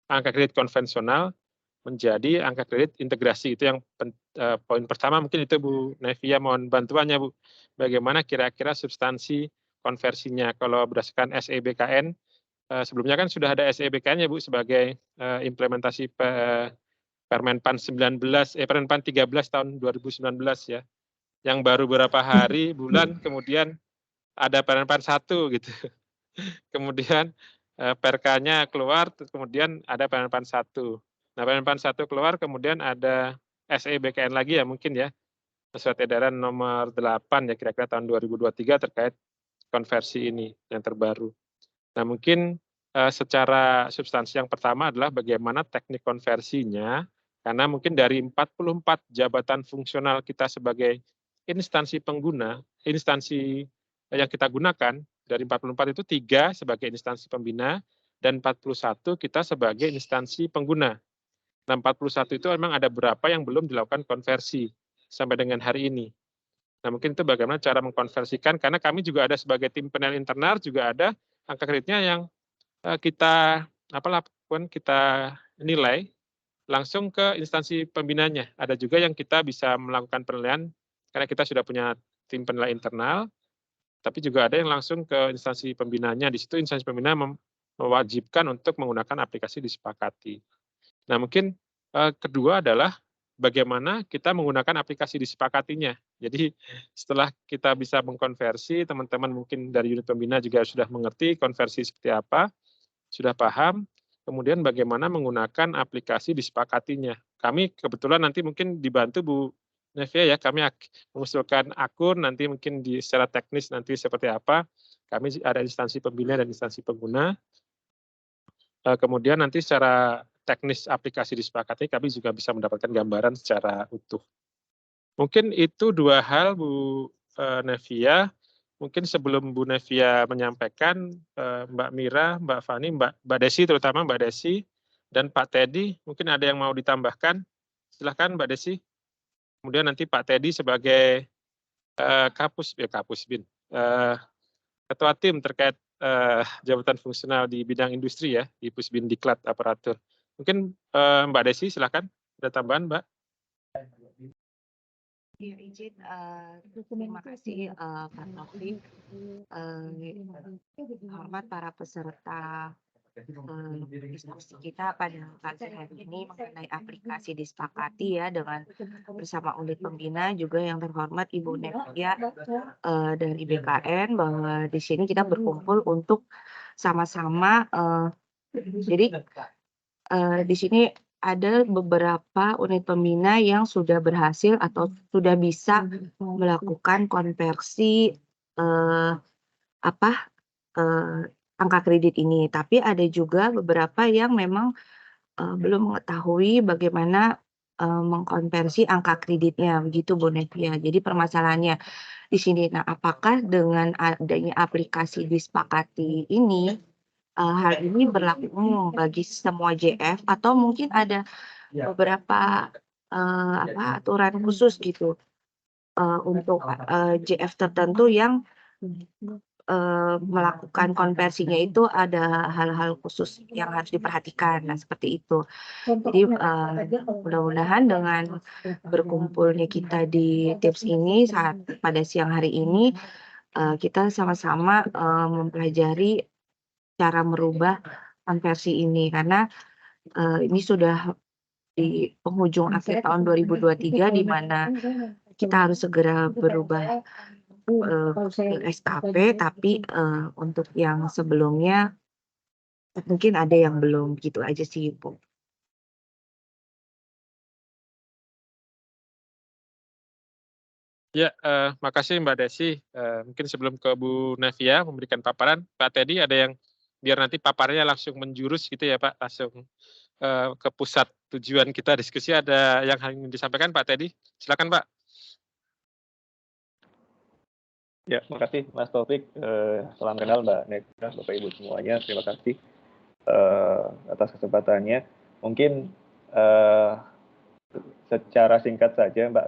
angka kredit konvensional menjadi angka kredit integrasi. Itu yang poin pertama mungkin itu Bu Nevia, mohon bantuannya Bu. Bagaimana kira-kira substansi konversinya kalau berdasarkan SEBKN, sebelumnya kan sudah ada SEBKN ya Bu sebagai implementasi Permenpan 13 tahun 2019 ya. Yang baru beberapa hari, bulan kemudian ada Permenpan 1 gitu. Kemudian Perkanya keluar, kemudian ada Permenpan 1. Nah, Permenpan 1 keluar, kemudian ada SEBKN lagi ya mungkin ya, Surat Edaran nomor 8 ya kira-kira tahun 2023 terkait konversi ini yang terbaru. Nah, mungkin secara substansi yang pertama adalah bagaimana teknik konversinya, karena mungkin dari 44 jabatan fungsional kita sebagai instansi pengguna, instansi yang kita gunakan, dari 44 itu 3 sebagai instansi pembina, dan 41 kita sebagai instansi pengguna. Nah, 41 itu memang ada berapa yang belum dilakukan konversi sampai dengan hari ini. Nah, mungkin itu bagaimana cara mengkonversikan, karena kami juga ada sebagai tim penilaian internal, juga ada angka kreditnya yang kita lakukan, kita nilai langsung ke instansi pembinanya. Ada juga yang kita bisa melakukan penilaian, karena kita sudah punya tim penilai internal, tapi juga ada yang langsung ke instansi pembinanya. Di situ instansi pembina mewajibkan untuk menggunakan aplikasi disepakati. Nah, mungkin kedua adalah bagaimana kita menggunakan aplikasi disepakatinya. Jadi setelah kita bisa mengkonversi, teman-teman mungkin dari unit pembina juga sudah mengerti konversi seperti apa, sudah paham, kemudian bagaimana menggunakan aplikasi disepakatinya. Kami kebetulan nanti mungkin dibantu Bu Nevia ya, kami mengusulkan akun, nanti mungkin secara teknis nanti seperti apa, kami ada instansi pembina dan instansi pengguna, kemudian nanti secara teknis aplikasi disepakati kami juga bisa mendapatkan gambaran secara utuh. Mungkin itu 2 hal Bu Nevia. Mungkin sebelum Bu Nevia menyampaikan, Mbak Mira, Mbak Fani, Mbak Desi terutama Mbak Desi, dan Pak Teddy, mungkin ada yang mau ditambahkan? Silahkan Mbak Desi. Kemudian nanti Pak Teddy sebagai Kapusbin, Ketua Tim terkait jabatan fungsional di bidang industri ya, di Pusbin Diklat Aparatur. Mungkin Mbak Desi silahkan, ada tambahan Mbak? Ya, izin, terima kasih Pak Taufik, hormat para peserta diskusi kita pada pagi hari ini mengenai aplikasi disepakati ya dengan bersama unit pembina, juga yang terhormat Ibu Nevia dari BKN, bahwa di sini kita berkumpul untuk sama-sama jadi di sini ada beberapa unit pembina yang sudah berhasil atau sudah bisa melakukan konversi angka kredit ini. Tapi ada juga beberapa yang memang belum mengetahui bagaimana mengkonversi angka kreditnya, begitu Bu Nevia. Jadi permasalahannya di sini. Nah, apakah dengan adanya aplikasi disepakati ini hal ini berlaku umum bagi semua JF, atau mungkin ada beberapa aturan khusus gitu untuk JF tertentu yang melakukan konversinya itu ada hal-hal khusus yang harus diperhatikan. Nah, seperti itu. Jadi mudah-mudahan dengan berkumpulnya kita di tips ini pada siang hari ini kita sama-sama mempelajari cara merubah konversi ini, karena ini sudah di penghujung akhir tahun 2023 di mana kita harus segera berubah ke SKP, tapi untuk yang sebelumnya mungkin ada yang belum, gitu aja sih Bu. Ya, makasih Mbak Desi. Mungkin sebelum ke Bu Nevia memberikan paparan, Pak Teddy ada yang biar nanti paparnya langsung menjurus gitu ya Pak, langsung ke pusat tujuan kita diskusi, ada yang ingin disampaikan Pak Teddy? Silakan Pak. Ya, makasih Mas Taufik. Salam kenal Mbak Nevia, Bapak Ibu semuanya. Terima kasih atas kesempatannya. Mungkin secara singkat saja Mbak,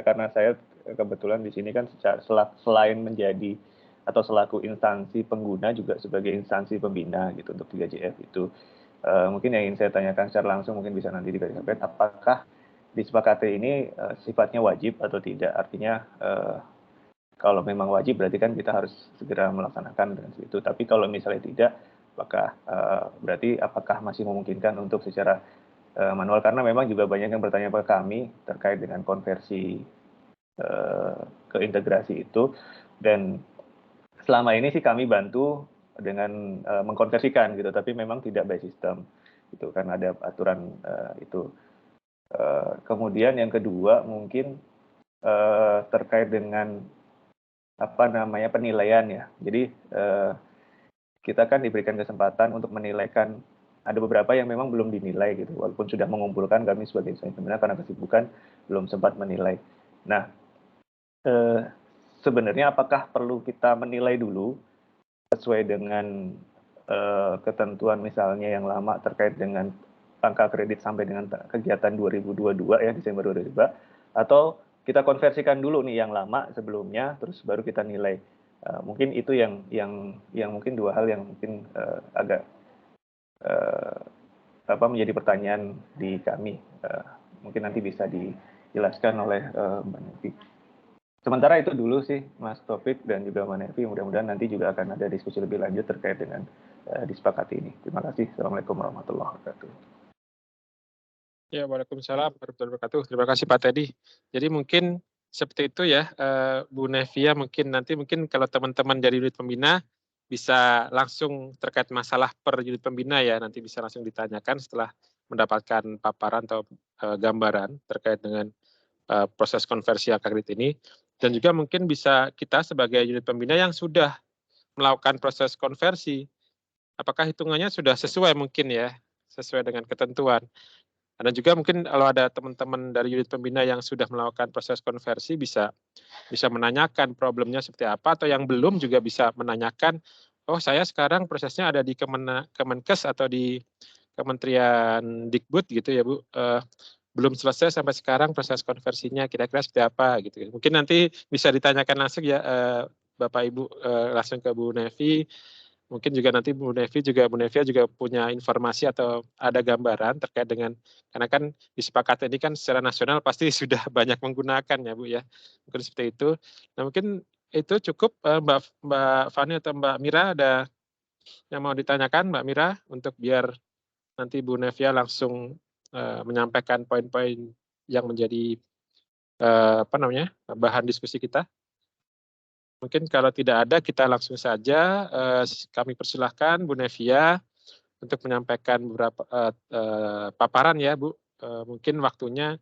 karena saya kebetulan di sini kan selain menjadi atau selaku instansi pengguna juga sebagai instansi pembina gitu untuk 3JF itu. mungkin yang ingin saya tanyakan secara langsung mungkin bisa nanti disampaikan, apakah disepakati ini sifatnya wajib atau tidak? Artinya kalau memang wajib berarti kan kita harus segera melaksanakan dengan itu. Tapi kalau misalnya tidak, apakah berarti apakah masih memungkinkan untuk secara manual? Karena memang juga banyak yang bertanya ke kami terkait dengan konversi ke integrasi itu, dan selama ini sih kami bantu dengan mengkonversikan gitu, tapi memang tidak by system gitu kan, ada aturan itu. Kemudian yang kedua mungkin terkait dengan penilaian ya. Jadi kita kan diberikan kesempatan untuk menilaikan, ada beberapa yang memang belum dinilai gitu, walaupun sudah mengumpulkan, kami sebagai instansi pembina karena kesibukan belum sempat menilai. Nah, sebenarnya apakah perlu kita menilai dulu sesuai dengan ketentuan misalnya yang lama terkait dengan angka kredit sampai dengan kegiatan 2022 ya, Desember 2022, atau kita konversikan dulu nih yang lama sebelumnya terus baru kita nilai? Mungkin itu yang mungkin dua hal yang mungkin agak menjadi pertanyaan di kami. Mungkin nanti bisa dijelaskan oleh Mbak Nevi. Sementara itu dulu sih Mas Taufik dan juga Mbak Nevi, mudah-mudahan nanti juga akan ada diskusi lebih lanjut terkait dengan disepakati ini. Terima kasih. Assalamualaikum warahmatullahi wabarakatuh. Ya, waalaikumsalam warahmatullahi wabarakatuh. Terima kasih Pak Teddy. Jadi mungkin seperti itu ya, Bu Nevia, mungkin kalau teman-teman dari unit pembina bisa langsung terkait masalah per unit pembina ya, nanti bisa langsung ditanyakan setelah mendapatkan paparan atau gambaran terkait dengan proses konversi angka kredit ini. Dan juga mungkin bisa kita sebagai unit pembina yang sudah melakukan proses konversi, apakah hitungannya sudah sesuai mungkin ya, sesuai dengan ketentuan. Dan juga mungkin kalau ada teman-teman dari unit pembina yang sudah melakukan proses konversi bisa menanyakan problemnya seperti apa, atau yang belum juga bisa menanyakan, oh saya sekarang prosesnya ada di Kemenkes atau di Kementerian Dikbud gitu ya Bu, belum selesai sampai sekarang proses konversinya, kira-kira seperti apa gitu. Mungkin nanti bisa ditanyakan langsung ya Bapak Ibu, langsung ke Bu Nevi. Mungkin juga nanti Bu Nevia juga punya informasi atau ada gambaran terkait dengan, karena kan disepakati ini kan secara nasional pasti sudah banyak menggunakan ya Bu ya. Mungkin seperti itu. Nah mungkin itu cukup Mbak Fani atau Mbak Mira, ada yang mau ditanyakan Mbak Mira, untuk biar nanti Bu Nevia langsung menyampaikan poin-poin yang menjadi bahan diskusi kita. Mungkin kalau tidak ada, kita langsung saja kami persilahkan Bu Nevia untuk menyampaikan beberapa paparan ya Bu. Mungkin waktunya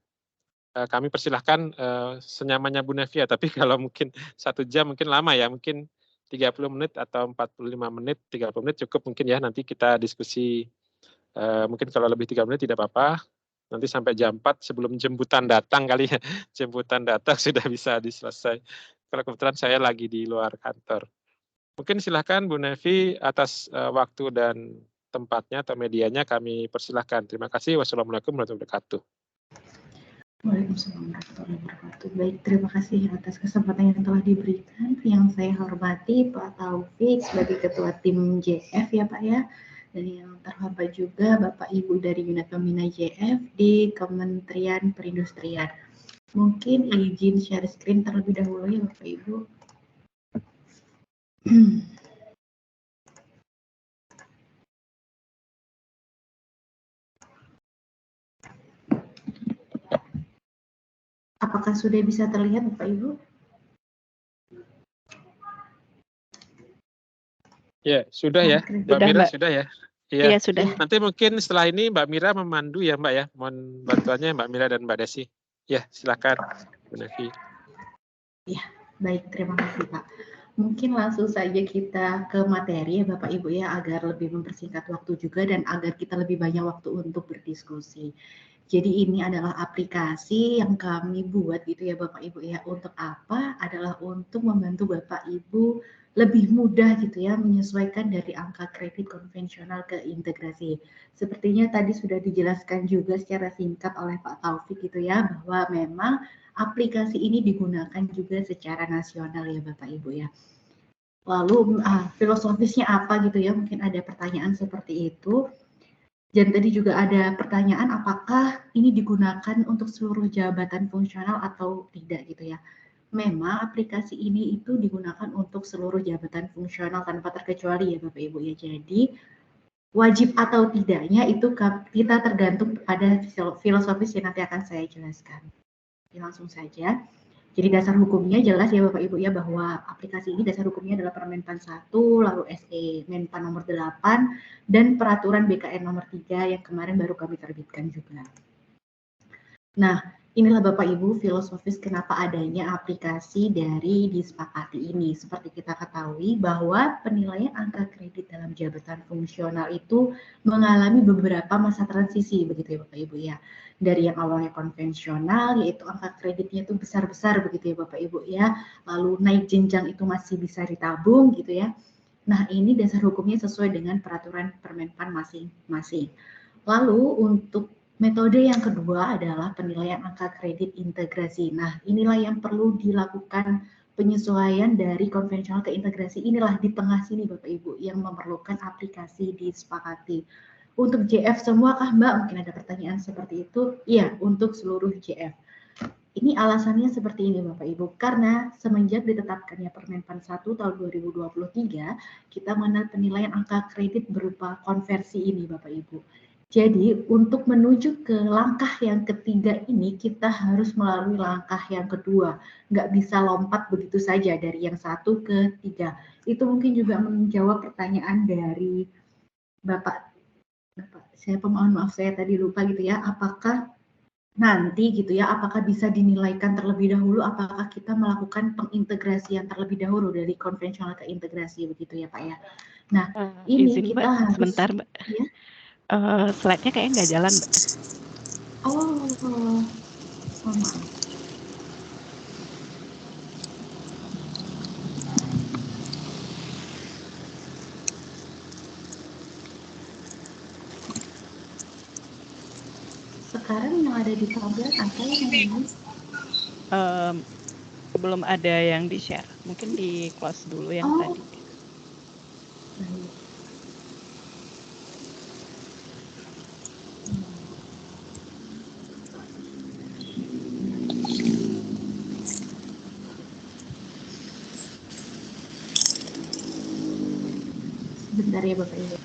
kami persilahkan senyamannya Bu Nevia, tapi kalau mungkin 1 jam mungkin lama ya, mungkin 30 menit atau 45 menit, 30 menit cukup mungkin ya, nanti kita diskusi, mungkin kalau lebih 3 menit tidak apa-apa, nanti sampai jam 4 sebelum jemputan datang kali ya, jemputan datang sudah bisa diselesai. Kalau kebetulan saya lagi di luar kantor. Mungkin silakan Bu Nevi atas waktu dan tempatnya atau medianya kami persilahkan. Terima kasih. Wassalamualaikum warahmatullahi wabarakatuh. Waalaikumsalam warahmatullahi wabarakatuh. Baik, terima kasih atas kesempatan yang telah diberikan. Yang saya hormati Pak Taufik sebagai Ketua Tim JF ya Pak ya. Dan yang terhormat juga Bapak Ibu dari Unit Pembina JF di Kementerian Perindustrian. Mungkin izin share screen terlebih dahulu ya Bapak Ibu. Apakah sudah bisa terlihat Bapak Ibu? Ya, sudah ya. Mbak Mira sudah ya? Iya, sudah. Nanti mungkin setelah ini Mbak Mira memandu ya Mbak ya. Mohon bantuannya Mbak Mira dan Mbak Desi. Ya, silakan Bu Nevi. Ya, baik, terima kasih Pak. Mungkin langsung saja kita ke materi ya Bapak Ibu ya, agar lebih mempersingkat waktu juga dan agar kita lebih banyak waktu untuk berdiskusi. Jadi ini adalah aplikasi yang kami buat gitu ya Bapak Ibu ya. Untuk apa? Adalah untuk membantu Bapak Ibu lebih mudah gitu ya menyesuaikan dari angka kredit konvensional ke integrasi. Sepertinya tadi sudah dijelaskan juga secara singkat oleh Pak Taufik gitu ya, bahwa memang aplikasi ini digunakan juga secara nasional ya Bapak Ibu ya. Lalu filosofisnya apa gitu ya, mungkin ada pertanyaan seperti itu. Dan tadi juga ada pertanyaan apakah ini digunakan untuk seluruh jabatan fungsional atau tidak gitu ya. Memang aplikasi ini itu digunakan untuk seluruh jabatan fungsional tanpa terkecuali ya Bapak Ibu ya. Jadi wajib atau tidaknya itu kita tergantung pada filosofis yang nanti akan saya jelaskan. Langsung saja. Jadi dasar hukumnya jelas ya Bapak Ibu ya bahwa aplikasi ini dasar hukumnya adalah Permenpan 1, lalu SE Menpan nomor 8, dan Peraturan BKN nomor 3 yang kemarin baru kami terbitkan juga. Nah, inilah Bapak Ibu filosofis kenapa adanya aplikasi dari disepakati ini. Seperti kita ketahui bahwa penilaian angka kredit dalam jabatan fungsional itu mengalami beberapa masa transisi begitu ya Bapak Ibu ya. Dari yang awalnya konvensional yaitu angka kreditnya itu besar-besar begitu ya Bapak Ibu ya. Lalu naik jenjang itu masih bisa ditabung gitu ya. Nah, ini dasar hukumnya sesuai dengan peraturan Permenpan masing-masing. Lalu untuk metode yang kedua adalah penilaian angka kredit integrasi. Nah, inilah yang perlu dilakukan penyesuaian dari konvensional ke integrasi. Inilah di tengah sini Bapak Ibu yang memerlukan aplikasi disepakati. Untuk JF semua kah Mbak? Mungkin ada pertanyaan seperti itu. Iya, untuk seluruh JF. Ini alasannya seperti ini Bapak Ibu, karena semenjak ditetapkannya Permenpan 1 tahun 2023, kita mengenal penilaian angka kredit berupa konversi ini Bapak Ibu. Jadi untuk menuju ke langkah yang ketiga ini, kita harus melalui langkah yang kedua. Nggak bisa lompat begitu saja dari yang 1 ke 3. Itu mungkin juga menjawab pertanyaan dari Bapak, saya mohon maaf saya tadi lupa gitu ya, apakah nanti gitu ya, apakah bisa dinilaikan terlebih dahulu, apakah kita melakukan pengintegrasian terlebih dahulu dari konvensional ke integrasi begitu ya Pak ya. Nah, ini izin kita Mbak, harus sebentar Mbak. Ya. Slide-nya kayaknya nggak jalan Mbak. Oh maaf. Sekarang yang ada di tablet apa yang ini? Belum ada yang di-share. Mungkin di close dulu yang tadi. Baik. Sebentar ya Bapak Ibu.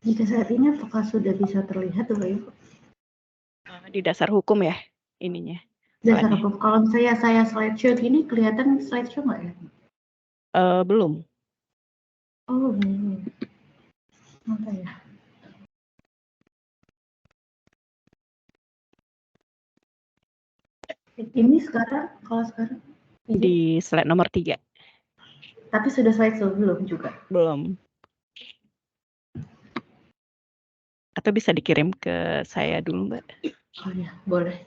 Jika saat ini apakah sudah bisa terlihat Bapak Ibu? Di dasar hukum ya ininya. Dasar hukum. Kalau saya slideshow ini kelihatan slideshow nggak ya? Belum. Oh belum. Apa ya? Ini sekarang, kalau sekarang? Di slide nomor 3. Tapi sudah slideshow belum juga? Belum. Atau bisa dikirim ke saya dulu Mbak? Oh ya, boleh.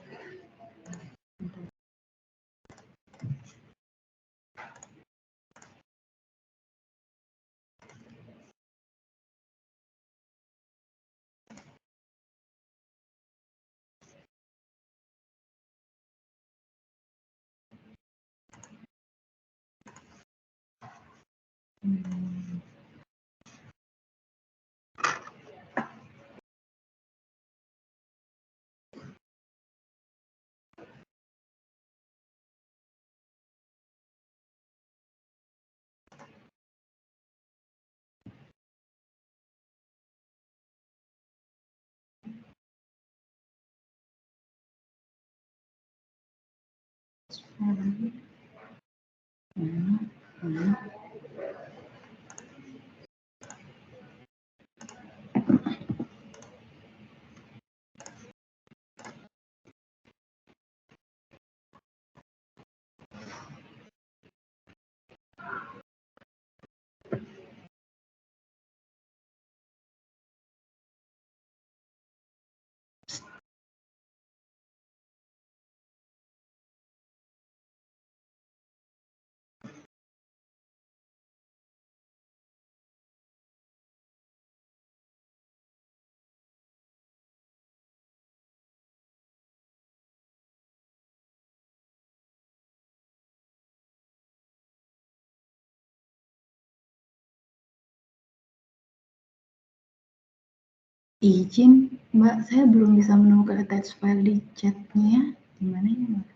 Izin, Mbak, saya belum bisa menemukan attach file di chatnya. Gimana ya, Mbak?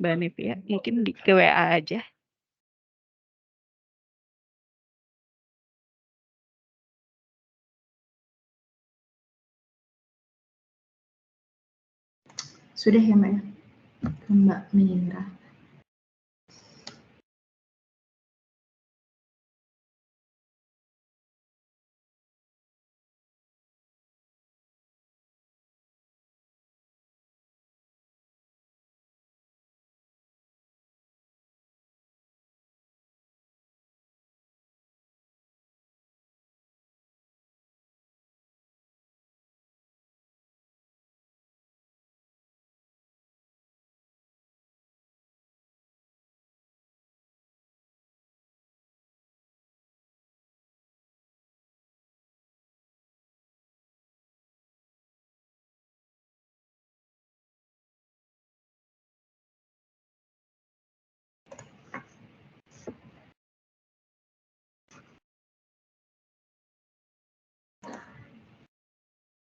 Mbak Nivia, mungkin ke WA aja. Sudah ya, Mbak? Mbak Mira.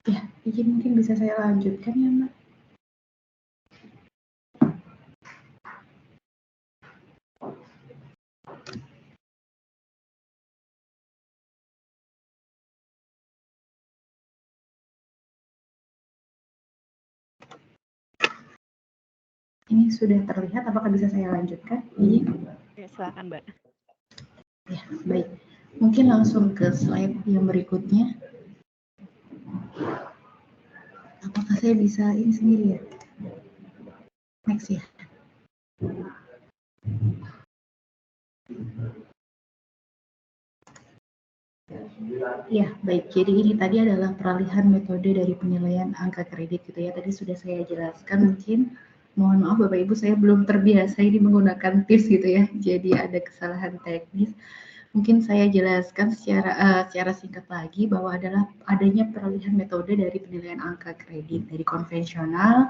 Ya, izin mungkin bisa saya lanjutkan ya, Mbak. Ini sudah terlihat, apakah bisa saya lanjutkan? Ya, silakan, Mbak. Ya, baik. Mungkin langsung ke slide yang berikutnya. Apakah saya bisa ini sendiri ya? Next ya. Ya, baik. Jadi ini tadi adalah peralihan metode dari penilaian angka kredit gitu ya. Tadi sudah saya jelaskan, mungkin mohon maaf Bapak Ibu, saya belum terbiasa ini menggunakan TIPS gitu ya. Jadi ada kesalahan teknis. Mungkin saya jelaskan secara singkat lagi bahwa adanya peralihan metode dari penilaian angka kredit dari konvensional,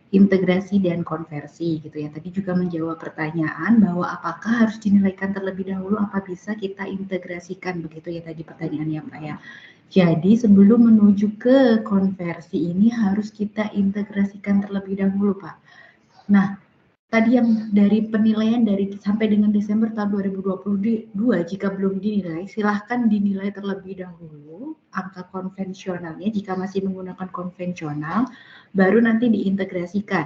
integrasi dan konversi gitu ya. Tadi juga menjawab pertanyaan bahwa apakah harus dinilaikan terlebih dahulu, apa bisa kita integrasikan, begitu ya tadi pertanyaannya Pak ya. Jadi sebelum menuju ke konversi ini harus kita integrasikan terlebih dahulu Pak. Nah, tadi yang dari penilaian dari sampai dengan Desember tahun 2022 jika belum dinilai, silahkan dinilai terlebih dahulu angka konvensionalnya jika masih menggunakan konvensional, baru nanti diintegrasikan.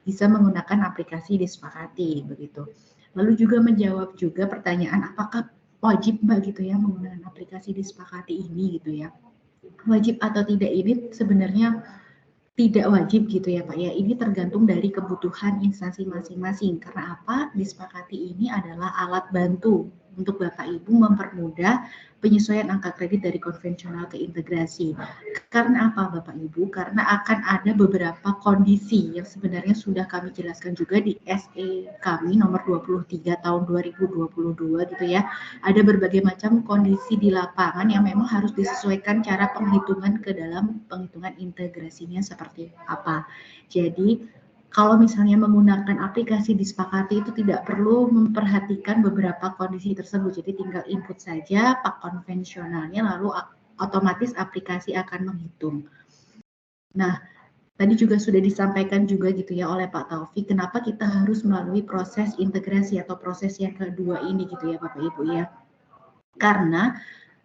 Bisa menggunakan aplikasi disepakati begitu. Lalu juga menjawab juga pertanyaan apakah wajib Mbak gitu ya menggunakan aplikasi disepakati ini gitu ya. Wajib atau tidak ini sebenarnya tidak wajib gitu ya Pak ya, ini tergantung dari kebutuhan instansi masing-masing. Karena apa? Disepakati ini adalah alat bantu untuk Bapak Ibu mempermudah penyesuaian angka kredit dari konvensional ke integrasi. Karena apa Bapak Ibu? Karena akan ada beberapa kondisi yang sebenarnya sudah kami jelaskan juga di SE kami nomor 23 tahun 2022 gitu ya. Ada berbagai macam kondisi di lapangan yang memang harus disesuaikan cara penghitungan ke dalam penghitungan integrasinya seperti apa. Jadi kalau misalnya menggunakan aplikasi disepakati itu tidak perlu memperhatikan beberapa kondisi tersebut. Jadi tinggal input saja pak konvensionalnya lalu otomatis aplikasi akan menghitung. Nah, tadi juga sudah disampaikan juga gitu ya oleh Pak Taufik, kenapa kita harus melalui proses integrasi atau proses yang kedua ini gitu ya Bapak Ibu ya. Karena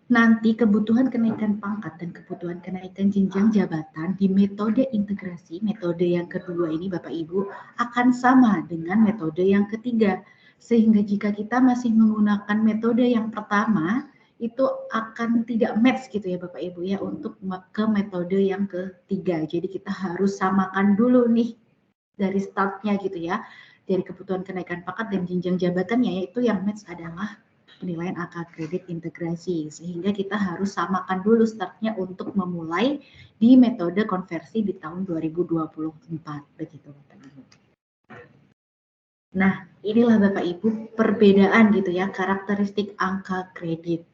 nanti kebutuhan kenaikan pangkat dan kebutuhan kenaikan jenjang jabatan di metode integrasi, metode yang kedua ini Bapak Ibu akan sama dengan metode yang ketiga. Sehingga jika kita masih menggunakan metode yang pertama, itu akan tidak match gitu ya Bapak Ibu ya untuk ke metode yang ketiga. Jadi kita harus samakan dulu nih dari startnya gitu ya. Dari kebutuhan kenaikan pangkat dan jenjang jabatannya, yaitu yang match adalah penilaian angka kredit integrasi, sehingga kita harus samakan dulu startnya untuk memulai di metode konversi di tahun 2024, begitu Bapak Ibu. Nah, inilah Bapak Ibu perbedaan gitu ya, karakteristik angka kredit.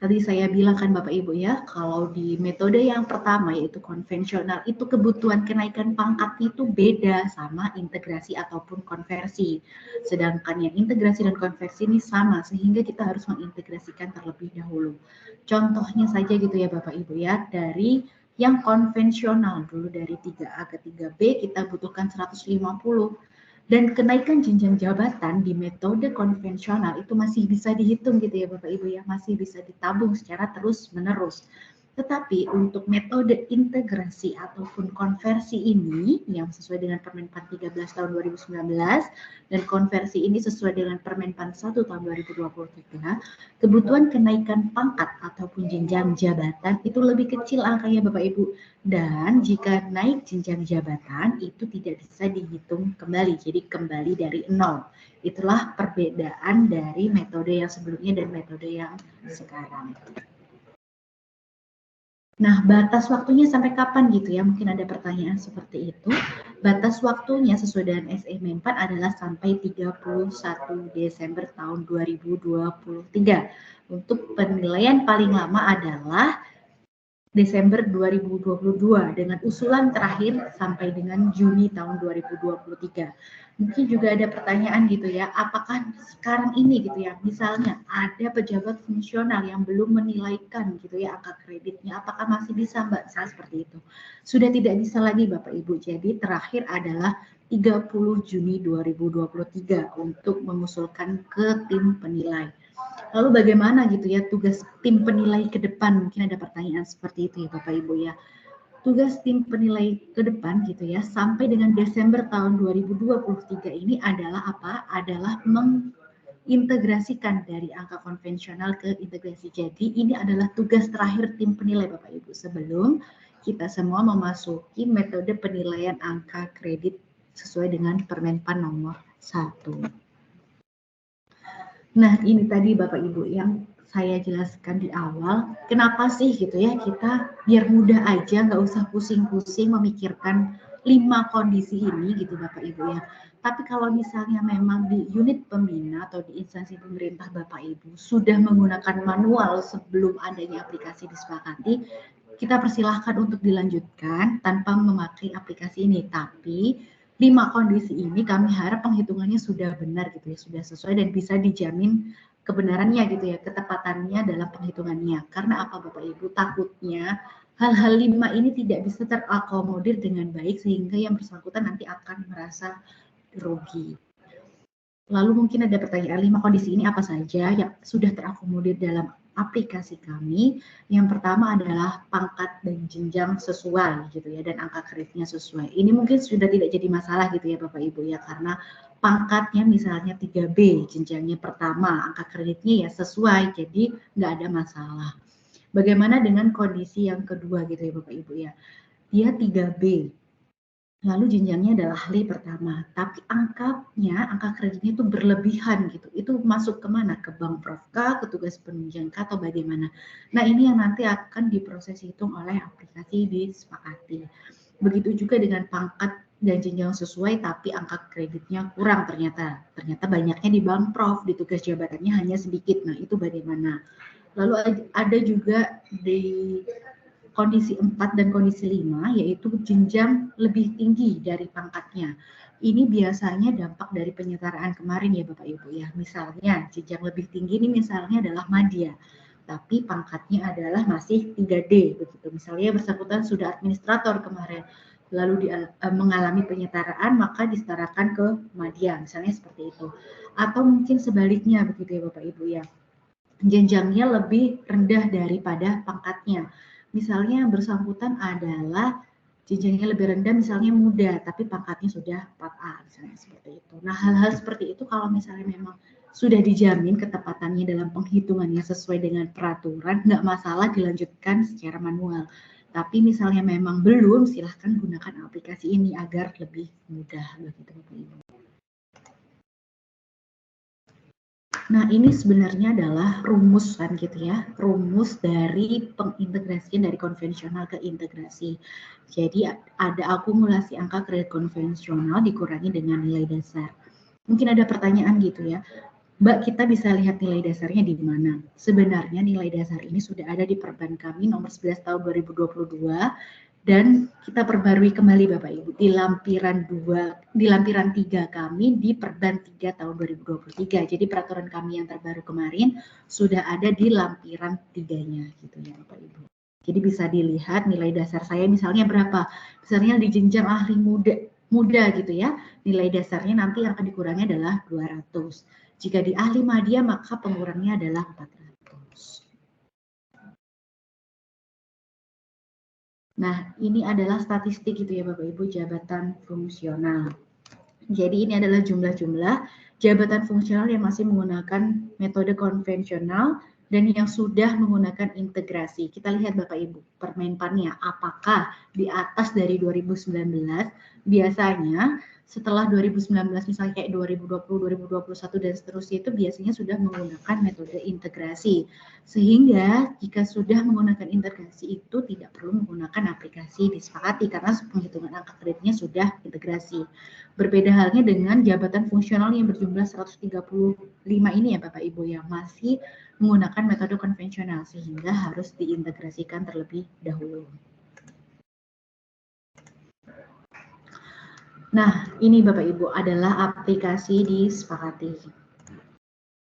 Tadi saya bilang kan Bapak Ibu ya, kalau di metode yang pertama yaitu konvensional, itu kebutuhan kenaikan pangkat itu beda sama integrasi ataupun konversi. Sedangkan yang integrasi dan konversi ini sama, sehingga kita harus mengintegrasikan terlebih dahulu. Contohnya saja gitu ya Bapak Ibu ya, dari yang konvensional dulu dari 3A ke 3B kita butuhkan 150. Dan kenaikan jenjang jabatan di metode konvensional itu masih bisa dihitung gitu ya Bapak Ibu ya, masih bisa ditabung secara terus-menerus. Tetapi untuk metode integrasi ataupun konversi ini yang sesuai dengan Permenpan 13 tahun 2019 dan konversi ini sesuai dengan Permenpan 1 tahun 2023, kebutuhan kenaikan pangkat ataupun jenjang jabatan itu lebih kecil angkanya Bapak Ibu. Dan jika naik jenjang jabatan itu tidak bisa dihitung kembali, jadi kembali dari nol. Itulah perbedaan dari metode yang sebelumnya dan metode yang sekarang. Nah, batas waktunya sampai kapan gitu ya? Mungkin ada pertanyaan seperti itu. Batas waktunya sesuai dengan SE Menpan adalah sampai 31 Desember tahun 2023. Untuk penilaian paling lama adalah Desember 2022 dengan usulan terakhir sampai dengan Juni tahun 2023. Mungkin juga ada pertanyaan gitu ya, apakah sekarang ini gitu ya, misalnya ada pejabat fungsional yang belum menilaikan gitu ya angka kreditnya, apakah masih bisa Mbak? Saya seperti itu. Sudah tidak bisa lagi Bapak Ibu, jadi terakhir adalah 30 Juni 2023 untuk mengusulkan ke tim penilai. Lalu bagaimana gitu ya tugas tim penilai ke depan? Mungkin ada pertanyaan seperti itu ya Bapak Ibu ya. Tugas tim penilai ke depan gitu ya sampai dengan Desember tahun 2023 ini adalah apa? Adalah mengintegrasikan dari angka konvensional ke integrasi. Jadi ini adalah tugas terakhir tim penilai Bapak Ibu sebelum kita semua memasuki metode penilaian angka kredit sesuai dengan Permenpan nomor 1. Nah, ini tadi Bapak Ibu yang saya jelaskan di awal, kenapa sih gitu ya kita biar mudah aja, nggak usah pusing-pusing memikirkan 5 kondisi ini gitu Bapak Ibu ya. Tapi kalau misalnya memang di unit pembina atau di instansi pemerintah Bapak Ibu sudah menggunakan manual sebelum adanya aplikasi disepakati, kita persilahkan untuk dilanjutkan tanpa memakai aplikasi ini. Tapi 5 kondisi ini kami harap penghitungannya sudah benar gitu ya, sudah sesuai dan bisa dijamin kebenarannya gitu ya, ketepatannya dalam penghitungannya. Karena apa Bapak Ibu? Takutnya hal-hal 5 ini tidak bisa terakomodir dengan baik sehingga yang bersangkutan nanti akan merasa rugi. Lalu mungkin ada pertanyaan 5 kondisi ini apa saja yang sudah terakomodir dalam aplikasi kami. Yang pertama adalah pangkat dan jenjang sesuai gitu ya, dan angka kreditnya sesuai. Ini mungkin sudah tidak jadi masalah gitu ya Bapak Ibu ya, karena pangkatnya misalnya 3B, jenjangnya pertama, angka kreditnya ya sesuai, jadi nggak ada masalah. Bagaimana dengan kondisi yang kedua gitu ya Bapak Ibu ya, dia 3B. Lalu jenjangnya adalah ahli pertama, tapi angka kreditnya itu berlebihan gitu. Itu masuk kemana? Ke bank Profka, ke tugas penunjang atau bagaimana? Nah ini yang nanti akan diproses hitung oleh aplikasi disepakati. Begitu juga dengan pangkat dan jenjang sesuai, tapi angka kreditnya kurang ternyata. Ternyata banyaknya di bank Prof, di tugas jabatannya hanya sedikit. Nah itu bagaimana? Lalu ada juga di kondisi 4 dan kondisi 5, yaitu jenjang lebih tinggi dari pangkatnya. Ini biasanya dampak dari penyetaraan kemarin ya Bapak Ibu ya. Misalnya jenjang lebih tinggi ini misalnya adalah madya, tapi pangkatnya adalah masih 3D begitu. Misalnya bersangkutan sudah administrator kemarin, lalu dia mengalami penyetaraan maka disetarakan ke madya, misalnya seperti itu. Atau mungkin sebaliknya begitu ya Bapak Ibu ya. Jenjangnya lebih rendah daripada pangkatnya. Misalnya yang bersangkutan adalah jenjangnya lebih rendah, misalnya muda, tapi pangkatnya sudah 4A, misalnya seperti itu. Nah, hal-hal seperti itu kalau misalnya memang sudah dijamin ketepatannya dalam penghitungannya sesuai dengan peraturan, nggak masalah dilanjutkan secara manual. Tapi misalnya memang belum, silahkan gunakan aplikasi ini agar lebih mudah begitu Bapak Ibu. Nah, ini sebenarnya adalah rumus kan gitu ya, rumus dari pengintegrasian dari konvensional ke integrasi. Jadi ada akumulasi angka kredit konvensional dikurangi dengan nilai dasar. Mungkin ada pertanyaan gitu ya, Mbak, kita bisa lihat nilai dasarnya di mana? Sebenarnya nilai dasar ini sudah ada di perban kami nomor 11 tahun 2022 dan kita perbarui kembali Bapak Ibu di lampiran 3 kami di perban 3 tahun 2023. Jadi peraturan kami yang terbaru kemarin sudah ada di lampiran 3-nya gitu ya Bapak Ibu. Jadi bisa dilihat nilai dasar saya misalnya berapa? Misalnya di jenjang ahli muda gitu ya. Nilai dasarnya nanti yang akan dikurangi adalah 200. Jika di ahli madya maka pengurangnya adalah 400. Nah, ini adalah statistik gitu ya Bapak Ibu jabatan fungsional. Jadi ini adalah jumlah-jumlah jabatan fungsional yang masih menggunakan metode konvensional dan yang sudah menggunakan integrasi. Kita lihat Bapak Ibu permenpannya apakah di atas dari 2019. Biasanya setelah 2019 misalnya kayak 2020, 2021 dan seterusnya itu biasanya sudah menggunakan metode integrasi. Sehingga jika sudah menggunakan integrasi itu tidak perlu menggunakan aplikasi disepakati karena penghitungan angka kreditnya sudah integrasi. Berbeda halnya dengan jabatan fungsional yang berjumlah 135 ini ya Bapak Ibu yang masih menggunakan metode konvensional sehingga harus diintegrasikan terlebih dahulu. Nah, ini Bapak Ibu adalah aplikasi disepakati.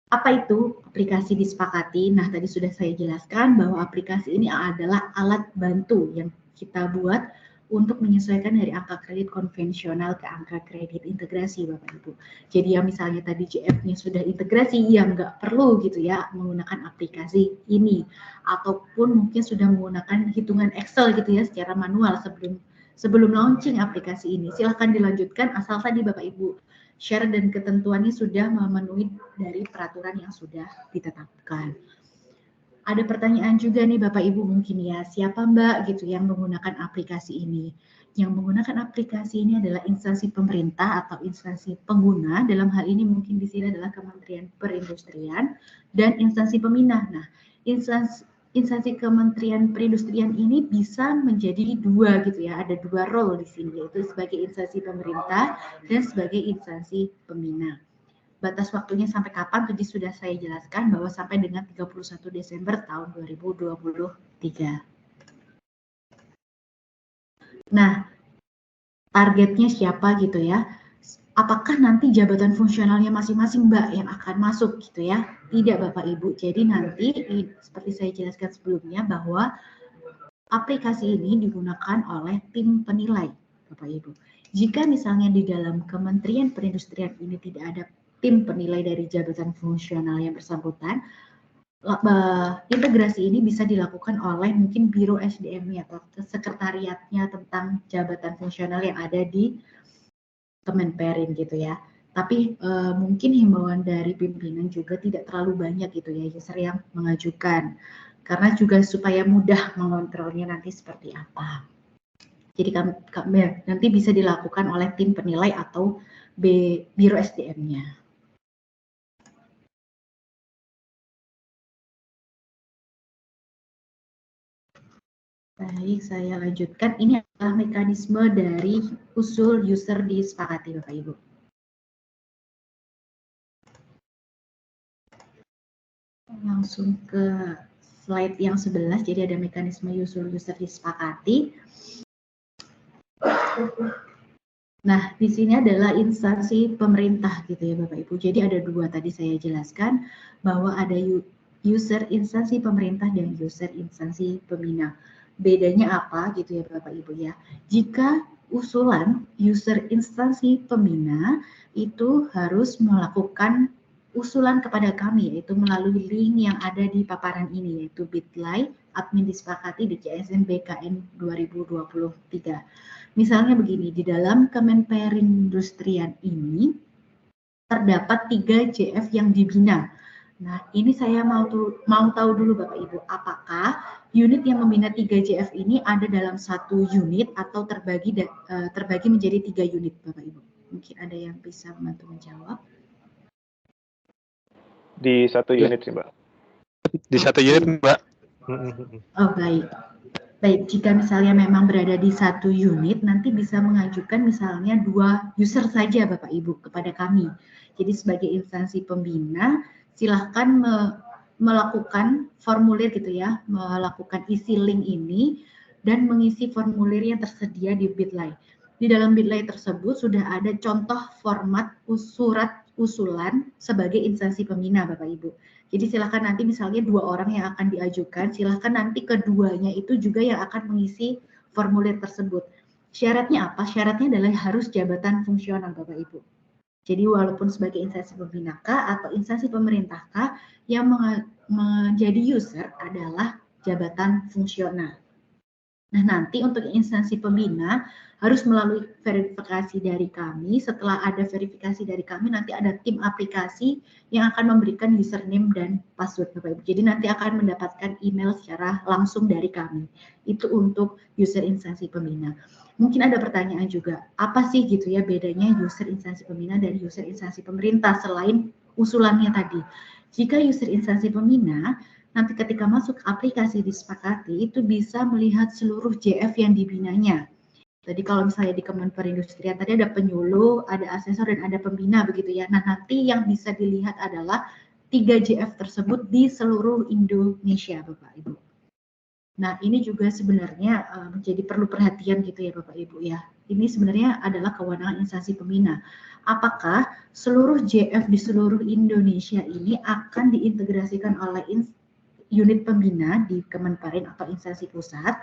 Apa itu aplikasi disepakati? Nah, tadi sudah saya jelaskan bahwa aplikasi ini adalah alat bantu yang kita buat untuk menyesuaikan dari angka kredit konvensional ke angka kredit integrasi, Bapak Ibu. Jadi yang misalnya tadi JF-nya sudah integrasi, ya nggak perlu gitu ya menggunakan aplikasi ini. Ataupun mungkin sudah menggunakan hitungan Excel gitu ya secara manual sebelum launching aplikasi ini. Silahkan dilanjutkan asal tadi Bapak Ibu syarat dan ketentuannya sudah memenuhi dari peraturan yang sudah ditetapkan. Ada pertanyaan juga nih Bapak Ibu mungkin ya, siapa Mbak gitu yang menggunakan aplikasi ini? Yang menggunakan aplikasi ini adalah instansi pemerintah atau instansi pengguna, dalam hal ini mungkin di sini adalah Kementerian Perindustrian dan instansi peminah. Nah, instansi Kementerian Perindustrian ini bisa menjadi dua gitu ya, ada dua role di sini, yaitu sebagai instansi pemerintah dan sebagai instansi peminah. Batas waktunya sampai kapan tadi sudah saya jelaskan bahwa sampai dengan 31 Desember tahun 2023. Nah, targetnya siapa gitu ya? Apakah nanti jabatan fungsionalnya masing-masing Mbak yang akan masuk gitu ya? Tidak Bapak Ibu. Jadi nanti seperti saya jelaskan sebelumnya bahwa aplikasi ini digunakan oleh tim penilai Bapak Ibu. Jika misalnya di dalam Kementerian Perindustrian ini tidak ada tim penilai dari jabatan fungsional yang bersangkutan, integrasi ini bisa dilakukan oleh mungkin Biro SDM-nya atau sekretariatnya tentang jabatan fungsional yang ada di Kemenperin gitu ya. Tapi mungkin himbauan dari pimpinan juga tidak terlalu banyak gitu ya user yang mengajukan. Karena juga supaya mudah mengontrolnya nanti seperti apa. Jadi nanti bisa dilakukan oleh tim penilai atau Biro SDM-nya. Baik, saya lanjutkan. Ini adalah mekanisme dari usul user disepakati, Bapak Ibu. Langsung ke slide yang 11, jadi ada mekanisme usul user disepakati. Nah, di sini adalah instansi pemerintah gitu ya Bapak Ibu. Jadi ada dua tadi saya jelaskan bahwa ada user instansi pemerintah dan user instansi peminah. Bedanya apa gitu ya Bapak Ibu ya. Jika usulan user instansi peminah itu harus melakukan usulan kepada kami yaitu melalui link yang ada di paparan ini yaitu bit.ly admin disepakati DJSN BKN 2023. Misalnya begini, di dalam Kemenperindustrian ini terdapat 3 JF yang dibina. Nah, ini saya mau tahu dulu Bapak Ibu, apakah unit yang membina 3 JF ini ada dalam satu unit atau terbagi menjadi 3 unit Bapak Ibu? Mungkin ada yang bisa membantu menjawab. Di satu unit sih, Mbak. Di satu unit, Mbak. Oh, baik. Baik, jika misalnya memang berada di satu unit, nanti bisa mengajukan misalnya 2 user saja Bapak Ibu kepada kami. Jadi sebagai instansi pembina, silahkan melakukan formulir gitu ya, melakukan isi link ini dan mengisi formulir yang tersedia di Bitly. Di dalam Bitly tersebut sudah ada contoh format surat usulan sebagai instansi pembina Bapak Ibu. Jadi silakan nanti misalnya 2 orang yang akan diajukan, silakan nanti keduanya itu juga yang akan mengisi formulir tersebut. Syaratnya apa? Syaratnya adalah harus jabatan fungsional Bapak Ibu. Jadi walaupun sebagai instansi pembina K atau instansi pemerintah K, yang menjadi user adalah jabatan fungsional. Nah, nanti untuk instansi pembina harus melalui verifikasi dari kami. Setelah ada verifikasi dari kami, nanti ada tim aplikasi yang akan memberikan username dan password Bapak Ibu. Jadi nanti akan mendapatkan email secara langsung dari kami. Itu untuk user instansi pembina. Mungkin ada pertanyaan juga, apa sih gitu ya bedanya user instansi pembina dan user instansi pemerintah selain usulannya tadi. Jika user instansi pembina, nanti ketika masuk aplikasi disepakati itu bisa melihat seluruh JF yang dibinanya. Jadi kalau misalnya di Kemenperindustrian tadi ada penyuluh, ada asesor dan ada pembina begitu ya. Nah, nanti yang bisa dilihat adalah 3 JF tersebut di seluruh Indonesia Bapak Ibu. Nah, ini juga sebenarnya menjadi perlu perhatian gitu ya Bapak Ibu ya. Ini sebenarnya adalah kewenangan instansi pembina. Apakah seluruh JF di seluruh Indonesia ini akan diintegrasikan oleh unit pembina di Kemenparin atau instansi pusat,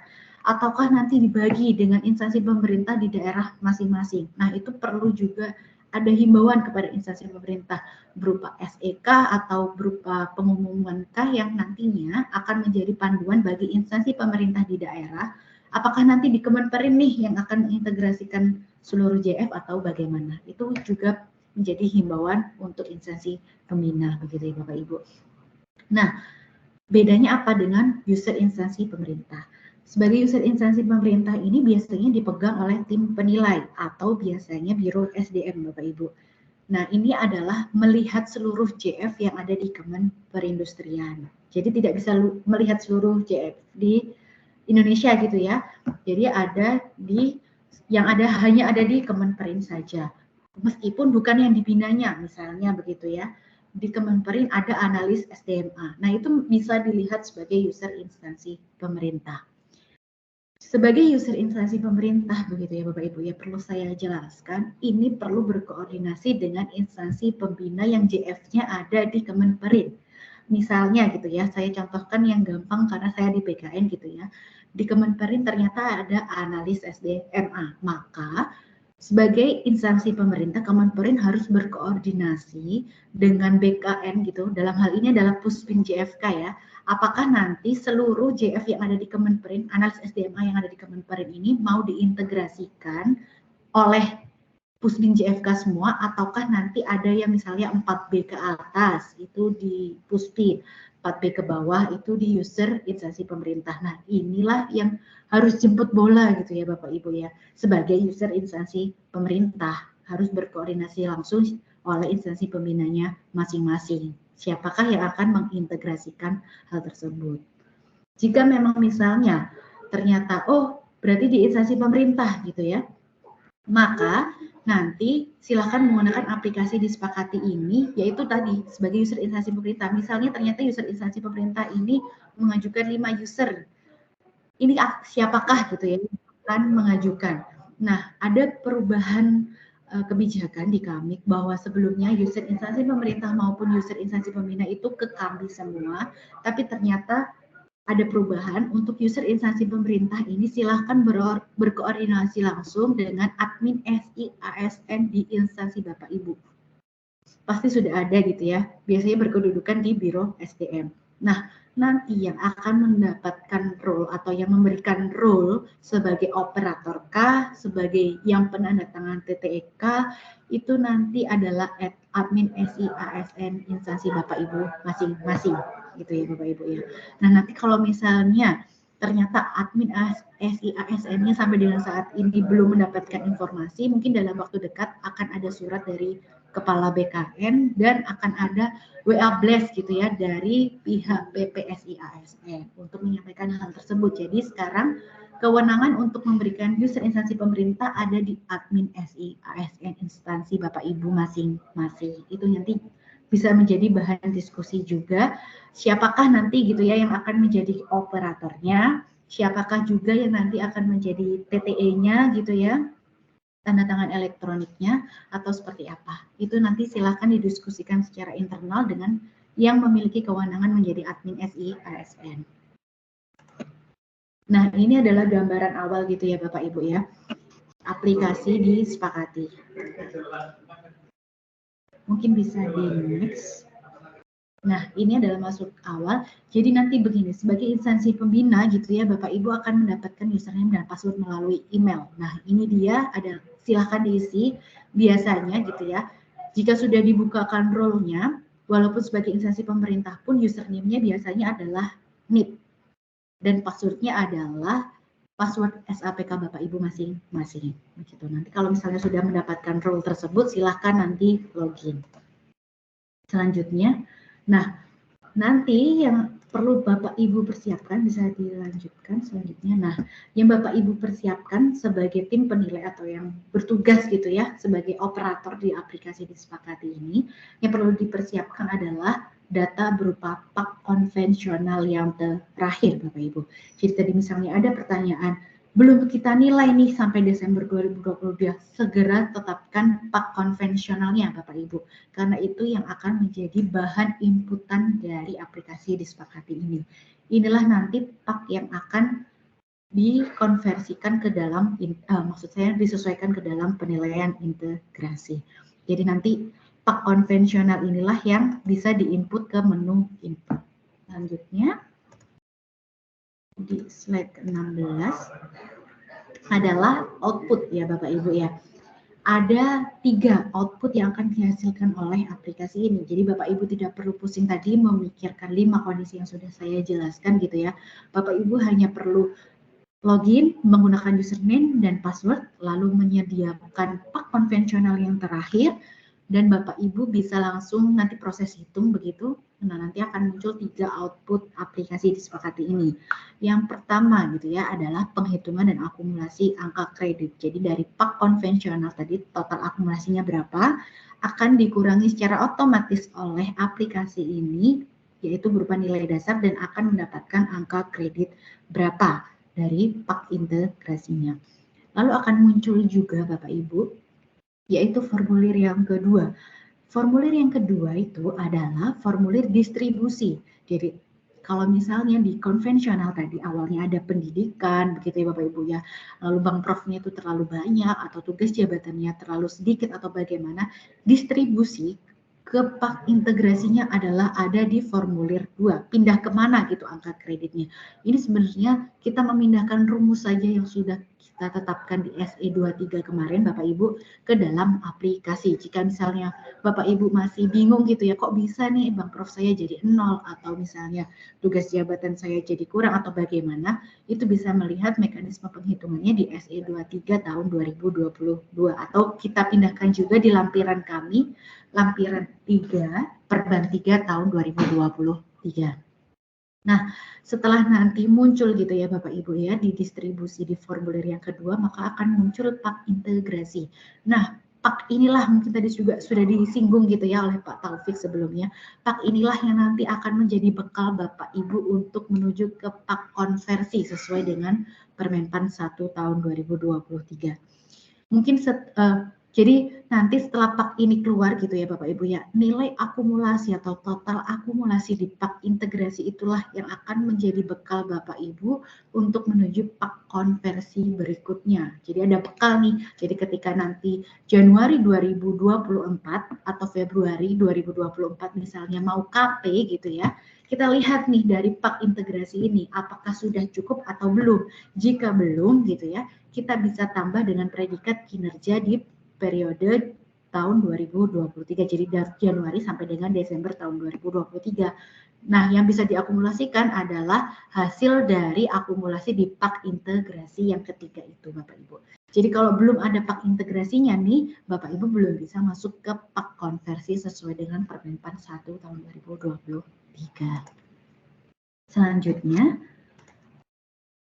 ataukah nanti dibagi dengan instansi pemerintah di daerah masing-masing. Nah, itu perlu juga ada himbauan kepada instansi pemerintah berupa SEK atau berupa pengumuman K yang nantinya akan menjadi panduan bagi instansi pemerintah di daerah. Apakah nanti di Kemenparin nih yang akan mengintegrasikan seluruh JF atau bagaimana? Itu juga menjadi himbauan untuk instansi pembina begitu ya Bapak Ibu. Nah, bedanya apa dengan user instansi pemerintah? Sebagai user instansi pemerintah ini biasanya dipegang oleh tim penilai atau biasanya Biro SDM Bapak Ibu. Nah, ini adalah melihat seluruh JF yang ada di Kemenperindustrian. Jadi tidak bisa melihat seluruh JF di Indonesia gitu ya. Jadi ada di hanya ada di Kemenperin saja. Meskipun bukan yang dibinanya misalnya begitu ya. Di Kemenperin ada analis SDMA. Nah, itu bisa dilihat sebagai user instansi pemerintah. Sebagai user instansi pemerintah begitu ya Bapak Ibu ya, perlu saya jelaskan, ini perlu berkoordinasi dengan instansi pembina yang JF-nya ada di Kemenperin. Misalnya gitu ya, saya contohkan yang gampang karena saya di BKN gitu ya. Di Kemenperin ternyata ada analis SDMA, maka sebagai instansi pemerintah, Kemenperin harus berkoordinasi dengan BKN gitu. Dalam hal ini adalah Puspin JFK ya. Apakah nanti seluruh JF yang ada di Kemenperin, analis SDMA yang ada di Kemenperin ini mau diintegrasikan oleh Puspin JFK semua, ataukah nanti ada yang misalnya 4B ke atas itu di Puspin, 4B ke bawah itu di user instansi pemerintah. Nah, inilah yang harus jemput bola gitu ya Bapak Ibu ya. Sebagai user instansi pemerintah harus berkoordinasi langsung oleh instansi pembinanya masing-masing. Siapakah yang akan mengintegrasikan hal tersebut? Jika memang misalnya ternyata berarti di instansi pemerintah gitu ya, maka nanti silakan menggunakan aplikasi disepakati ini, yaitu tadi sebagai user instansi pemerintah. Misalnya ternyata user instansi pemerintah ini mengajukan 5 user. Ini siapakah gitu ya yang akan mengajukan. Nah, ada perubahan kebijakan di Kamik bahwa sebelumnya user instansi pemerintah maupun user instansi pembina itu ke kami semua, tapi ternyata ada perubahan untuk user instansi pemerintah ini silahkan berkoordinasi langsung dengan admin SI ASN di instansi Bapak Ibu. Pasti sudah ada gitu ya, biasanya berkedudukan di Biro SDM. Nah, nanti yang akan mendapatkan role atau yang memberikan role sebagai operator K, sebagai yang penandatangan TTEK, itu nanti adalah admin SI ASN instansi Bapak Ibu masing-masing gitu ya Bapak Ibu ya. Nah, nanti kalau misalnya ternyata admin SI ASN-nya sampai dengan saat ini belum mendapatkan informasi, mungkin dalam waktu dekat akan ada surat dari Kepala BKN dan akan ada WA Blast gitu ya dari pihak BPSI ASN untuk menyampaikan hal tersebut. Jadi sekarang kewenangan untuk memberikan user instansi pemerintah ada di admin SI ASN instansi Bapak Ibu masing-masing. Itu nanti bisa menjadi bahan diskusi juga. Siapakah nanti gitu ya yang akan menjadi operatornya, siapakah juga yang nanti akan menjadi TTE-nya gitu ya, tanda tangan elektroniknya atau seperti apa. Itu nanti silakan didiskusikan secara internal dengan yang memiliki kewenangan menjadi admin SI ASN. Nah, ini adalah gambaran awal gitu ya Bapak Ibu ya. Aplikasi disepakati. Mungkin bisa di next. Nah, ini adalah masuk awal. Jadi nanti begini, sebagai instansi pembina gitu ya, Bapak Ibu akan mendapatkan username dan password melalui email. Nah, ini dia ada, silahkan diisi. Biasanya gitu ya, jika sudah dibukakan role-nya, walaupun sebagai instansi pemerintah pun username-nya biasanya adalah NIP. Dan password-nya adalah password SAPK Bapak Ibu masing-masing. Begitu. Nanti kalau misalnya sudah mendapatkan role tersebut, silahkan nanti login. Selanjutnya, nah, nanti yang perlu Bapak Ibu persiapkan, bisa dilanjutkan selanjutnya. Nah, yang Bapak Ibu persiapkan sebagai tim penilai atau yang bertugas gitu ya, sebagai operator di aplikasi disepakati ini, yang perlu dipersiapkan adalah data berupa pak konvensional yang terakhir Bapak Ibu. Jadi tadi misalnya ada pertanyaan, belum kita nilai nih sampai Desember 2022, segera tetapkan pak konvensionalnya Bapak Ibu. Karena itu yang akan menjadi bahan inputan dari aplikasi disepakati ini. Inilah nanti pak yang akan dikonversikan ke dalam, maksud saya disesuaikan ke dalam penilaian integrasi. Jadi nanti pak konvensional inilah yang bisa diinput ke menu input. Selanjutnya, di slide ke-16 adalah output ya Bapak Ibu ya. Ada 3 output yang akan dihasilkan oleh aplikasi ini. Jadi Bapak Ibu tidak perlu pusing tadi memikirkan 5 kondisi yang sudah saya jelaskan gitu ya. Bapak Ibu hanya perlu login menggunakan username dan password, lalu menyediakan pak konvensional yang terakhir, dan Bapak Ibu bisa langsung nanti proses hitung begitu. Nah, nanti akan muncul 3 output aplikasi disepakati ini. Yang pertama gitu ya adalah penghitungan dan akumulasi angka kredit. Jadi dari pak konvensional tadi total akumulasinya berapa akan dikurangi secara otomatis oleh aplikasi ini, yaitu berupa nilai dasar dan akan mendapatkan angka kredit berapa dari pak integrasinya. Lalu akan muncul juga Bapak Ibu, yaitu formulir yang kedua. Formulir yang kedua itu adalah formulir distribusi. Jadi kalau misalnya di konvensional tadi awalnya ada pendidikan, begitu ya Bapak Ibu ya, lalu bank profnya itu terlalu banyak atau tugas jabatannya terlalu sedikit atau bagaimana, distribusi ke pak integrasinya adalah ada di formulir 2. Pindah kemana gitu angka kreditnya. Ini sebenarnya kita memindahkan rumus saja yang sudah kita tetapkan di SE23 kemarin Bapak Ibu ke dalam aplikasi. Jika misalnya Bapak Ibu masih bingung gitu ya, kok bisa nih bank prof saya jadi 0 atau misalnya tugas jabatan saya jadi kurang atau bagaimana, itu bisa melihat mekanisme penghitungannya di SE23 tahun 2022 atau kita pindahkan juga di lampiran kami, lampiran 3 perban 3 tahun 2023. Nah, setelah nanti muncul gitu ya Bapak Ibu ya di distribusi di formulir yang kedua, maka akan muncul pak integrasi. Nah, pak inilah mungkin tadi juga sudah disinggung gitu ya oleh Pak Taufik sebelumnya. Pak inilah yang nanti akan menjadi bekal Bapak Ibu untuk menuju ke pak konversi sesuai dengan Permenpan 1 tahun 2023. Mungkin jadi nanti setelah pak ini keluar gitu ya Bapak Ibu ya, nilai akumulasi atau total akumulasi di pak integrasi itulah yang akan menjadi bekal Bapak Ibu untuk menuju pak konversi berikutnya. Jadi ada bekal nih, jadi ketika nanti Januari 2024 atau Februari 2024 misalnya mau KP gitu ya, kita lihat nih dari pak integrasi ini apakah sudah cukup atau belum. Jika belum gitu ya, kita bisa tambah dengan predikat kinerja di periode tahun 2023, jadi dari Januari sampai dengan Desember tahun 2023. Nah, yang bisa diakumulasikan adalah hasil dari akumulasi di pak integrasi yang ketiga itu Bapak Ibu. Jadi kalau belum ada pak integrasinya nih, Bapak Ibu belum bisa masuk ke pak konversi sesuai dengan Permenpan 1 tahun 2023. Selanjutnya,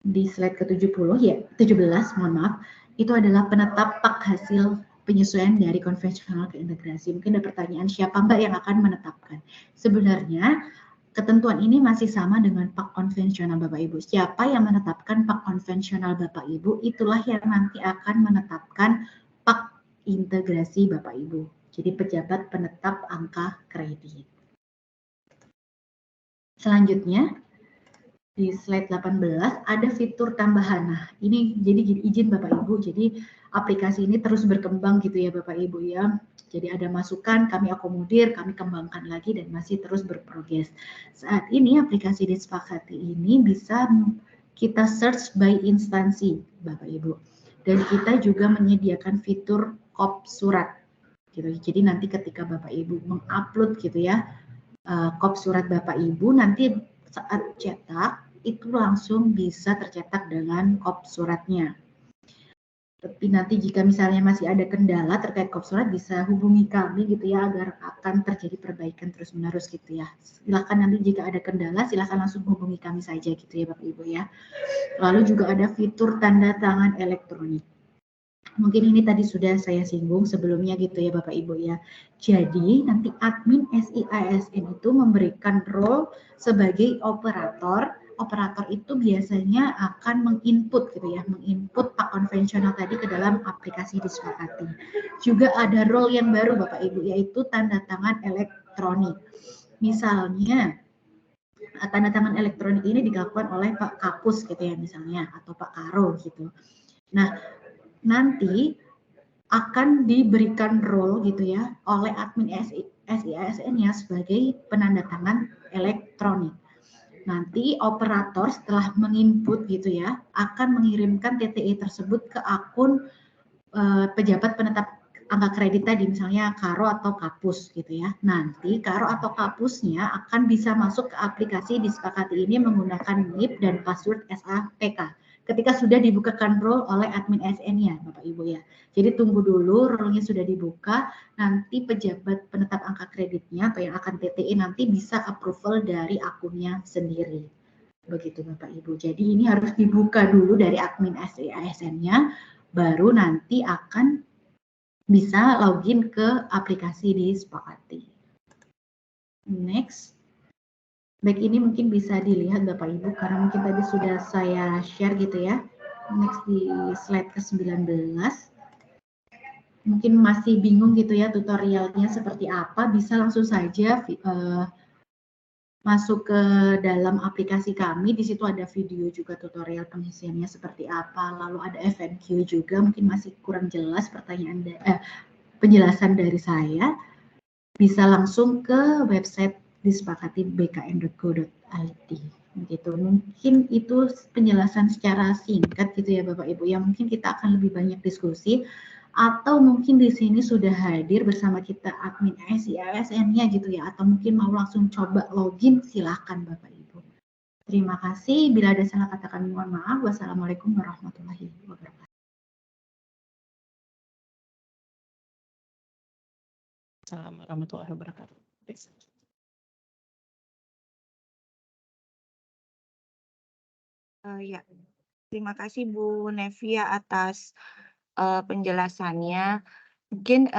di slide ke-70 ya, 17, mohon maaf, itu adalah penetap pak hasil penyesuaian dari konvensional ke integrasi. Mungkin ada pertanyaan, siapa Mbak yang akan menetapkan? Sebenarnya ketentuan ini masih sama dengan pak konvensional Bapak Ibu. Siapa yang menetapkan pak konvensional Bapak Ibu, itulah yang nanti akan menetapkan pak integrasi Bapak Ibu. Jadi pejabat penetap angka kredit. Selanjutnya, di slide 18 ada fitur tambahan. Nah, ini jadi izin Bapak Ibu, jadi aplikasi ini terus berkembang gitu ya Bapak Ibu ya. Jadi ada masukan, kami akomodir, kami kembangkan lagi dan masih terus berprogres. Saat ini aplikasi Disepakati ini bisa kita search by instansi Bapak Ibu. Dan kita juga menyediakan fitur kop surat. Gitu. Jadi nanti ketika Bapak Ibu mengupload gitu ya, kop surat Bapak Ibu, nanti saat cetak itu langsung bisa tercetak dengan kop suratnya. Tapi nanti jika misalnya masih ada kendala terkait kop surat, bisa hubungi kami gitu ya, agar akan terjadi perbaikan terus-menerus gitu ya. Silakan nanti jika ada kendala, silakan langsung hubungi kami saja gitu ya Bapak Ibu ya. Lalu juga ada fitur tanda tangan elektronik. Mungkin ini tadi sudah saya singgung sebelumnya gitu ya Bapak Ibu ya. Jadi nanti admin SIASN itu memberikan role sebagai operator. Operator itu biasanya akan menginput gitu ya, menginput pak konvensional tadi ke dalam aplikasi Disepakati. Juga ada role yang baru Bapak Ibu, yaitu tanda tangan elektronik. Misalnya tanda tangan elektronik ini dilakukan oleh Pak Kapus gitu ya misalnya, atau Pak Karo gitu. Nah, nanti akan diberikan role gitu ya oleh admin SIASN-nya sebagai penanda tangan elektronik. Nanti operator setelah menginput gitu ya akan mengirimkan TTE tersebut ke akun pejabat penetap angka kredit tadi, misalnya Karo atau Kapus gitu ya. Nanti Karo atau Kapusnya akan bisa masuk ke aplikasi Disepakati ini menggunakan NIP dan password SAPK. Ketika sudah dibukakan role oleh admin SN-nya, Bapak Ibu ya. Jadi tunggu dulu role-nya sudah dibuka, nanti pejabat penetap angka kreditnya atau yang akan TTE nanti bisa approval dari akunnya sendiri. Begitu Bapak Ibu. Jadi ini harus dibuka dulu dari admin ASN-nya, baru nanti akan bisa login ke aplikasi Disepakati. Next. Baik, ini mungkin bisa dilihat Bapak Ibu karena mungkin tadi sudah saya share gitu ya. Next di slide ke-19. Mungkin masih bingung gitu ya tutorialnya seperti apa, bisa langsung saja masuk ke dalam aplikasi kami. Di situ ada video juga tutorial pengisiannya seperti apa, lalu ada FNQ juga, mungkin masih kurang jelas pertanyaan penjelasan dari saya, bisa langsung ke website disepakati bkn.go.id. Begitu. Mungkin itu penjelasan secara singkat gitu ya Bapak Ibu. Ya mungkin kita akan lebih banyak diskusi atau mungkin di sini sudah hadir bersama kita admin SIASN-nya gitu ya, atau mungkin mau langsung coba login, silahkan Bapak Ibu. Terima kasih. Bila ada salah kata kami mohon maaf. Wassalamualaikum warahmatullahi wabarakatuh. Assalamualaikum warahmatullahi wabarakatuh. Ya, terima kasih Bu Nevia atas penjelasannya. Mungkin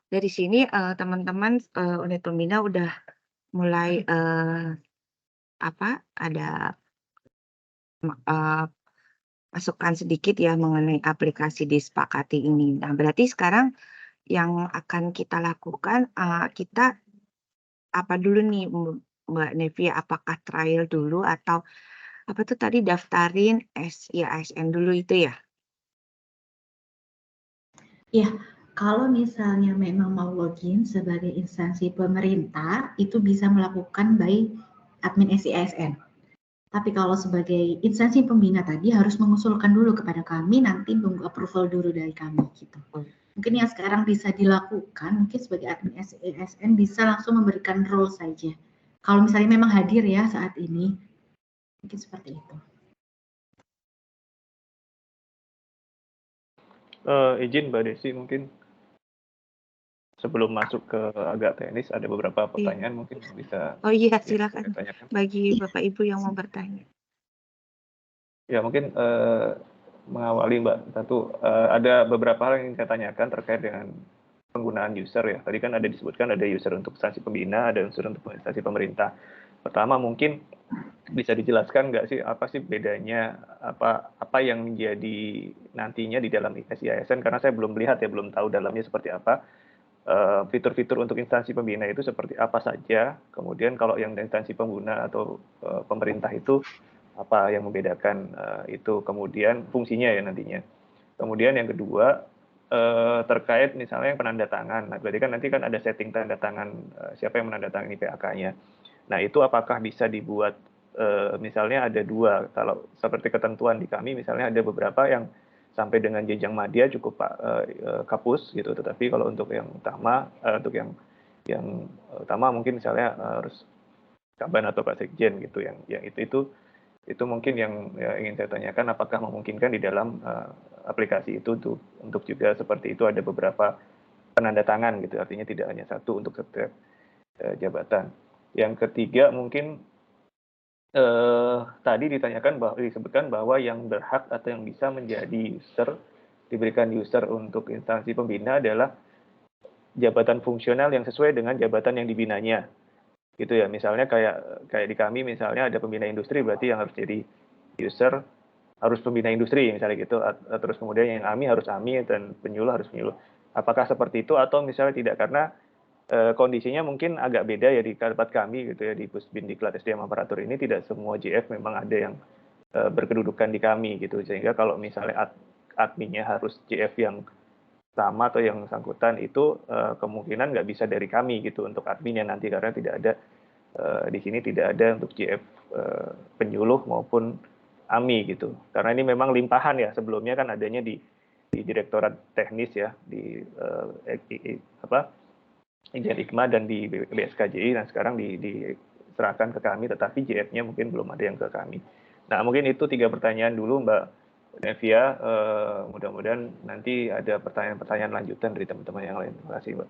dari sini teman-teman unit pembina udah mulai ada masukan sedikit ya mengenai aplikasi Disepakati ini. Nah, berarti sekarang yang akan kita lakukan, kita apa dulu nih Mbak Nevia, apakah trial dulu atau apa tuh tadi daftarin SIASN dulu itu ya? Ya, kalau misalnya memang mau login sebagai instansi pemerintah, itu bisa melakukan by admin SIASN. Tapi kalau sebagai instansi pembina tadi harus mengusulkan dulu kepada kami, nanti tunggu approval dulu dari kami gitu. Mungkin yang sekarang bisa dilakukan, mungkin sebagai admin SIASN bisa langsung memberikan role saja. Kalau misalnya memang hadir ya saat ini, mungkin seperti itu. Izin Mbak Desi, mungkin sebelum masuk ke agak teknis, ada beberapa pertanyaan mungkin bisa Oh iya, saya silakan tanyakan. bagi Bapak Ibu yang mau bertanya. Ya mungkin mengawali Mbak, satu ada beberapa hal yang saya tanyakan terkait dengan penggunaan user ya. Tadi kan ada disebutkan ada user untuk instansi pembina, ada user untuk instansi pemerintah. Pertama mungkin bisa dijelaskan nggak sih apa sih bedanya, apa yang menjadi nantinya di dalam SIASN, karena saya belum melihat ya, belum tahu dalamnya seperti apa. Fitur-fitur untuk instansi pembina itu seperti apa saja, kemudian kalau yang instansi pengguna atau pemerintah itu apa yang membedakan itu, kemudian fungsinya ya nantinya. Kemudian yang kedua terkait misalnya penanda tangan. Nah, berarti kan nanti kan ada setting tanda tangan siapa yang menandatangani PAK-nya. Nah, itu apakah bisa dibuat misalnya ada dua, kalau seperti ketentuan di kami misalnya ada beberapa yang sampai dengan jenjang madya cukup kapus gitu, tetapi kalau untuk yang utama untuk yang utama mungkin misalnya harus Kaban atau Pak Sekjen gitu, yang itu mungkin yang ingin saya tanyakan, apakah memungkinkan di dalam aplikasi itu untuk juga seperti itu ada beberapa penanda tangan gitu, artinya tidak hanya satu untuk setiap jabatan. Yang ketiga mungkin tadi disebutkan bahwa yang berhak atau yang bisa menjadi user, diberikan user untuk instansi pembina adalah jabatan fungsional yang sesuai dengan jabatan yang dibinanya. Gitu ya, misalnya kayak di kami misalnya ada pembina industri, berarti yang harus jadi user harus pembina industri misalnya gitu, terus kemudian yang AMI harus AMI dan penyuluh harus penyuluh. Apakah seperti itu atau misalnya tidak, karena kondisinya mungkin agak beda ya di tempat kami gitu ya, di Pusbin Diklat SDM Aparatur ini tidak semua JF memang ada yang berkedudukan di kami gitu, sehingga kalau misalnya adminnya harus JF yang sama atau yang bersangkutan itu kemungkinan nggak bisa dari kami gitu untuk adminnya nanti, karena tidak ada di sini tidak ada untuk JF penyuluh maupun AMI gitu, karena ini memang limpahan ya, sebelumnya kan adanya di Direktorat Teknis ya, di Ijen Ikma dan di BSKJI, dan sekarang diserahkan ke kami, tetapi JF-nya mungkin belum ada yang ke kami. Nah, mungkin itu 3 pertanyaan dulu Mbak Nevia, mudah-mudahan nanti ada pertanyaan-pertanyaan lanjutan dari teman-teman yang lain. Terima kasih Mbak.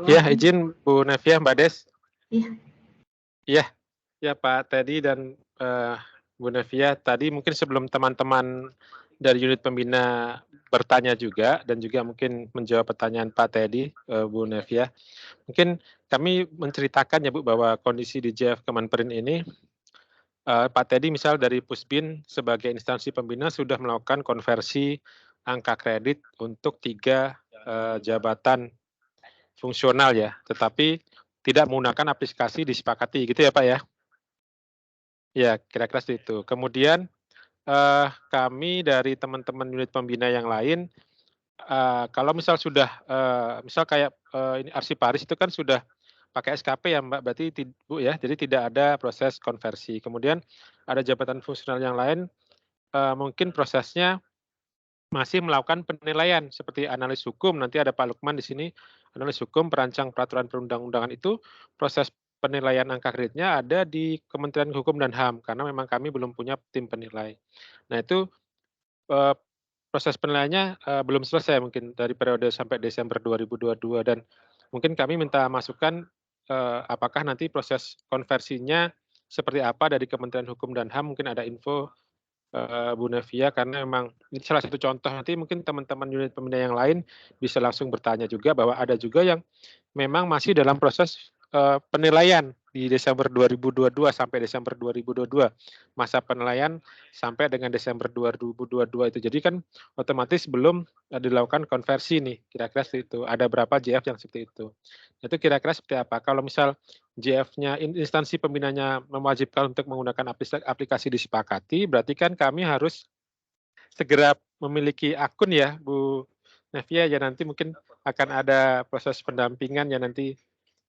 Ya, izin Bu Nevia, Mbak Des. Iya Pak Teddy dan Bu Nevia, tadi mungkin sebelum teman-teman dari unit pembina bertanya juga dan juga mungkin menjawab pertanyaan Pak Teddy, Bu Nevia, mungkin kami menceritakan ya Bu bahwa kondisi di JF Kemenperin ini, Pak Teddy misal dari Pusbin sebagai instansi pembina sudah melakukan konversi angka kredit untuk 3 jabatan fungsional ya, tetapi tidak menggunakan aplikasi disepakati gitu ya Pak ya? Ya, kira-kira seperti itu. Kemudian kami dari teman-teman unit pembina yang lain, kalau misal sudah, misal kayak ini Arsiparis itu kan sudah pakai SKP ya Mbak, berarti Bu ya, jadi tidak ada proses konversi. Kemudian ada jabatan fungsional yang lain, mungkin prosesnya masih melakukan penilaian seperti analis hukum, nanti ada Pak Lukman di sini, analis hukum, perancang peraturan perundang-undangan itu proses penilaian angka kreditnya ada di Kementerian Hukum dan HAM, karena memang kami belum punya tim penilai. Nah itu proses penilaiannya belum selesai mungkin dari periode sampai Desember 2022, dan mungkin kami minta masukan apakah nanti proses konversinya seperti apa dari Kementerian Hukum dan HAM, mungkin ada info Bu Nevia, karena memang ini salah satu contoh, nanti mungkin teman-teman unit pembina yang lain bisa langsung bertanya juga bahwa ada juga yang memang masih dalam proses penilaian di Desember 2022 sampai Desember 2022, masa penilaian sampai dengan Desember 2022 itu. Jadi kan otomatis belum dilakukan konversi nih, kira-kira seperti itu. Ada berapa JF yang seperti itu. Itu kira-kira seperti apa? Kalau misal JF-nya, instansi pembinanya mewajibkan untuk menggunakan aplikasi disepakati, berarti kan kami harus segera memiliki akun ya Bu Nevia, ya nanti mungkin akan ada proses pendampingan ya nanti,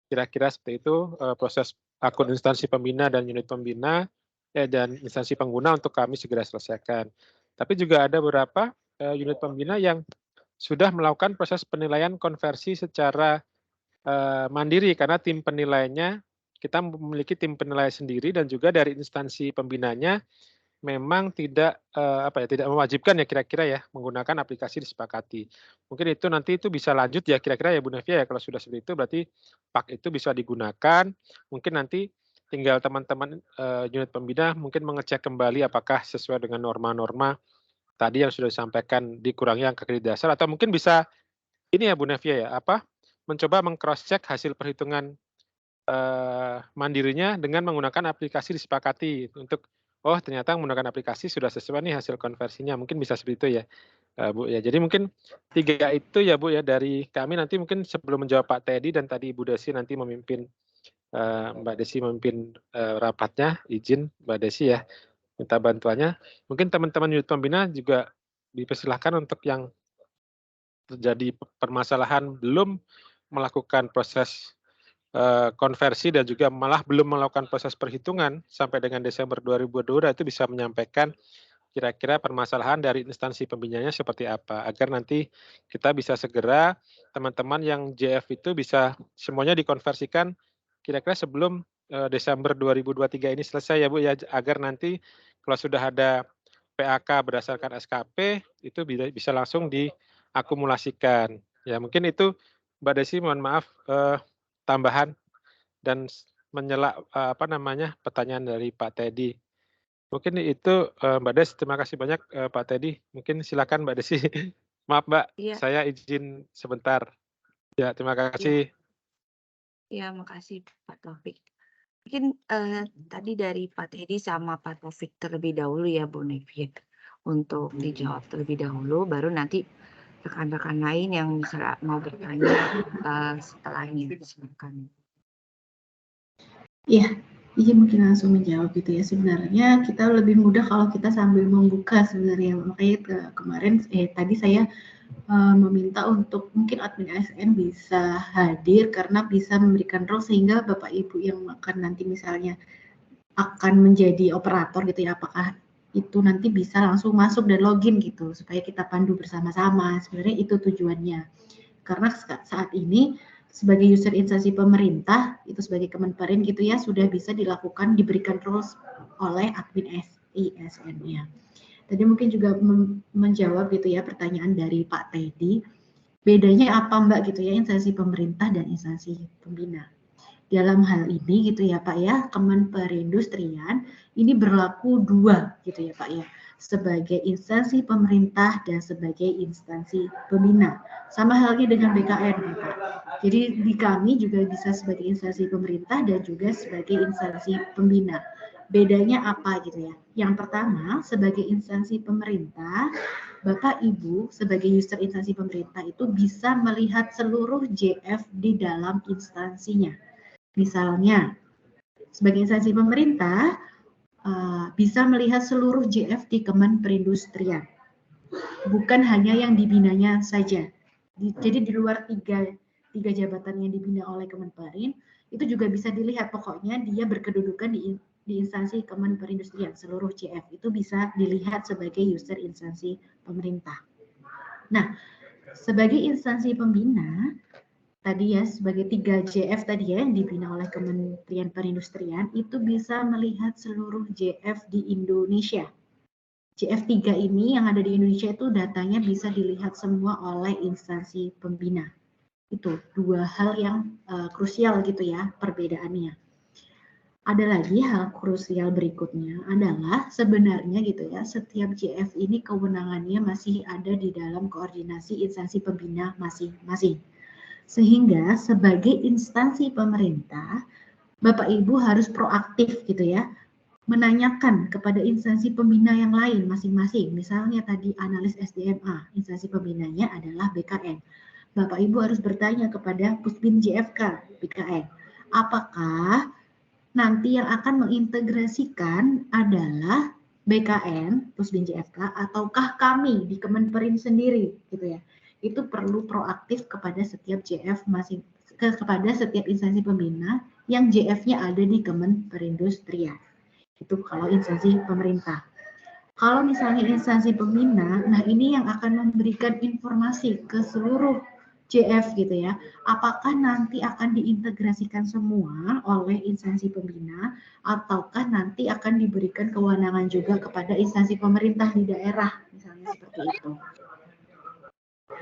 kira-kira seperti itu, proses akun instansi pembina dan unit pembina dan instansi pengguna untuk kami segera selesaikan. Tapi juga ada beberapa unit pembina yang sudah melakukan proses penilaian konversi secara mandiri, karena tim penilainya, kita memiliki tim penilai sendiri dan juga dari instansi pembinanya memang tidak tidak mewajibkan ya kira-kira ya menggunakan aplikasi disepakati. Mungkin itu nanti itu bisa lanjut ya kira-kira ya Bu Nevia ya kalau sudah seperti itu berarti PAK itu bisa digunakan. Mungkin nanti tinggal teman-teman unit pembina mungkin mengecek kembali apakah sesuai dengan norma-norma tadi yang sudah disampaikan dikurangi angka kredit dasar atau mungkin bisa ini ya Bu Nevia ya mencoba meng-cross check hasil perhitungan mandirinya dengan menggunakan aplikasi disepakati untuk, oh ternyata menggunakan aplikasi sudah sesuai nih hasil konversinya, mungkin bisa seperti itu ya, Bu, ya. Jadi mungkin 3 itu ya, Bu, ya dari kami nanti mungkin sebelum menjawab Pak Teddy dan tadi Ibu Desi nanti memimpin, Mbak Desi memimpin, rapatnya, izin Mbak Desi ya, minta bantuannya. Mungkin teman-teman unit pembina juga dipersilahkan untuk yang terjadi permasalahan belum melakukan proses konversi dan juga malah belum melakukan proses perhitungan sampai dengan Desember 2022 itu bisa menyampaikan kira-kira permasalahan dari instansi pembinanya seperti apa, agar nanti kita bisa segera teman-teman yang JF itu bisa semuanya dikonversikan kira-kira sebelum, Desember 2023 ini selesai ya Bu ya, agar nanti kalau sudah ada PAK berdasarkan SKP itu bisa langsung diakumulasikan. Ya mungkin itu Mbak Desi mohon maaf, tambahan dan pertanyaan dari Pak Teddy. Mungkin itu, Mbak Des, terima kasih banyak, Pak Teddy. Mungkin silakan Mbak Desi. Maaf Mbak, Iya, saya izin sebentar. Ya, terima iya, kasih. iya, makasih Pak Taufik. Mungkin tadi dari Pak Teddy sama Pak Taufik terlebih dahulu ya Bu Nevia, untuk dijawab terlebih dahulu, baru nanti rekan-rekan lain yang misalnya mau bertanya setelahnya. Silakan. Iya, iya mungkin langsung menjawab gitu ya. Sebenarnya kita lebih mudah kalau kita sambil membuka sebenarnya. Makanya kemarin tadi saya meminta untuk mungkin admin ASN bisa hadir karena bisa memberikan role sehingga Bapak Ibu yang akan nanti misalnya akan menjadi operator gitu ya, apakah itu nanti bisa langsung masuk dan login gitu supaya kita pandu bersama-sama. Sebenarnya itu tujuannya. Karena saat ini sebagai user instansi pemerintah itu sebagai Kemenperin gitu ya sudah bisa dilakukan diberikan rules oleh admin ISN-nya. Tadi mungkin juga menjawab gitu ya pertanyaan dari Pak Teddy. Bedanya apa Mbak gitu ya instansi pemerintah dan instansi pembina. Dalam hal ini gitu ya Pak ya, Kemenperindustrian ini berlaku dua gitu ya Pak ya, sebagai instansi pemerintah dan sebagai instansi pembina. Sama halnya dengan BKN ya Pak. Jadi di kami juga bisa sebagai instansi pemerintah dan juga sebagai instansi pembina. Bedanya apa gitu ya? Yang pertama, sebagai instansi pemerintah, Bapak Ibu sebagai user instansi pemerintah itu bisa melihat seluruh JF di dalam instansinya. Misalnya, sebagai instansi pemerintah bisa melihat seluruh JF di Kemenperindustrian, bukan hanya yang dibinanya saja. Jadi di luar tiga jabatan yang dibina oleh Kemenperin, itu juga bisa dilihat pokoknya dia berkedudukan di instansi Kemenperindustrian, seluruh JF itu bisa dilihat sebagai user instansi pemerintah. Nah, sebagai instansi pembina, tadi ya sebagai 3 JF tadi ya yang dibina oleh Kementerian Perindustrian itu bisa melihat seluruh JF di Indonesia. JF 3 ini yang ada di Indonesia itu datanya bisa dilihat semua oleh instansi pembina. Itu dua hal yang krusial gitu ya perbedaannya. Ada lagi hal krusial berikutnya adalah sebenarnya gitu ya setiap JF ini kewenangannya masih ada di dalam koordinasi instansi pembina masing-masing. Sehingga sebagai instansi pemerintah, Bapak Ibu harus proaktif gitu ya, menanyakan kepada instansi pembina yang lain masing-masing. Misalnya tadi analis SDMA, instansi pembinanya adalah BKN. Bapak Ibu harus bertanya kepada Pusbin JFK BKN, apakah nanti yang akan mengintegrasikan adalah BKN, Pusbin JFK, ataukah kami di Kemenperin sendiri gitu ya. Itu perlu proaktif kepada setiap JF kepada setiap instansi pembina yang JF-nya ada di Kemenperindustrian. Itu kalau instansi pemerintah. Kalau misalnya instansi pembina, nah ini yang akan memberikan informasi ke seluruh JF gitu ya, apakah nanti akan diintegrasikan semua oleh instansi pembina ataukah nanti akan diberikan kewenangan juga kepada instansi pemerintah di daerah, misalnya seperti itu.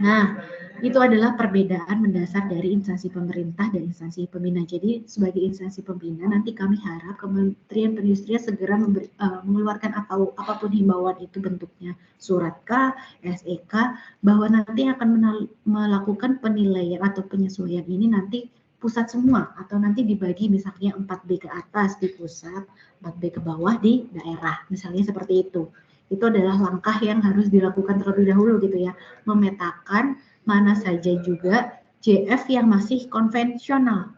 Nah, itu adalah perbedaan mendasar dari instansi pemerintah dan instansi pembina. Jadi, sebagai instansi pembina, nanti kami harap Kementerian Perindustrian segera mengeluarkan apapun himbauan itu bentuknya surat K, SEK, bahwa nanti akan melakukan penilaian atau penyesuaian ini nanti pusat semua, atau nanti dibagi misalnya 4B ke atas di pusat, 4B ke bawah di daerah, misalnya seperti itu. Itu adalah langkah yang harus dilakukan terlebih dahulu gitu ya, memetakan mana saja juga JF yang masih konvensional.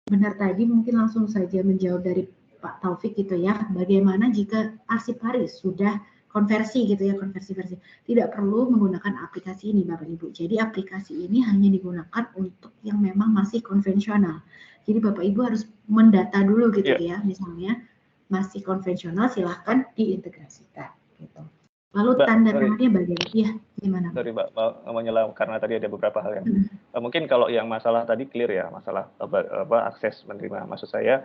Benar tadi mungkin langsung saja menjawab dari Pak Taufik gitu ya, bagaimana jika arsip Paris sudah konversi gitu ya, konversi versi. Tidak perlu menggunakan aplikasi ini Bapak Ibu. Jadi aplikasi ini hanya digunakan untuk yang memang masih konvensional. Jadi Bapak Ibu harus mendata dulu gitu ya, misalnya masih konvensional silahkan diintegrasikan. Gitu. Lalu tanda tangannya bagaimana? Iya, gimana? Sorry Mbak, mau nyelam karena tadi ada beberapa hal yang mungkin kalau yang masalah tadi clear ya, masalah akses menerima. Maksud saya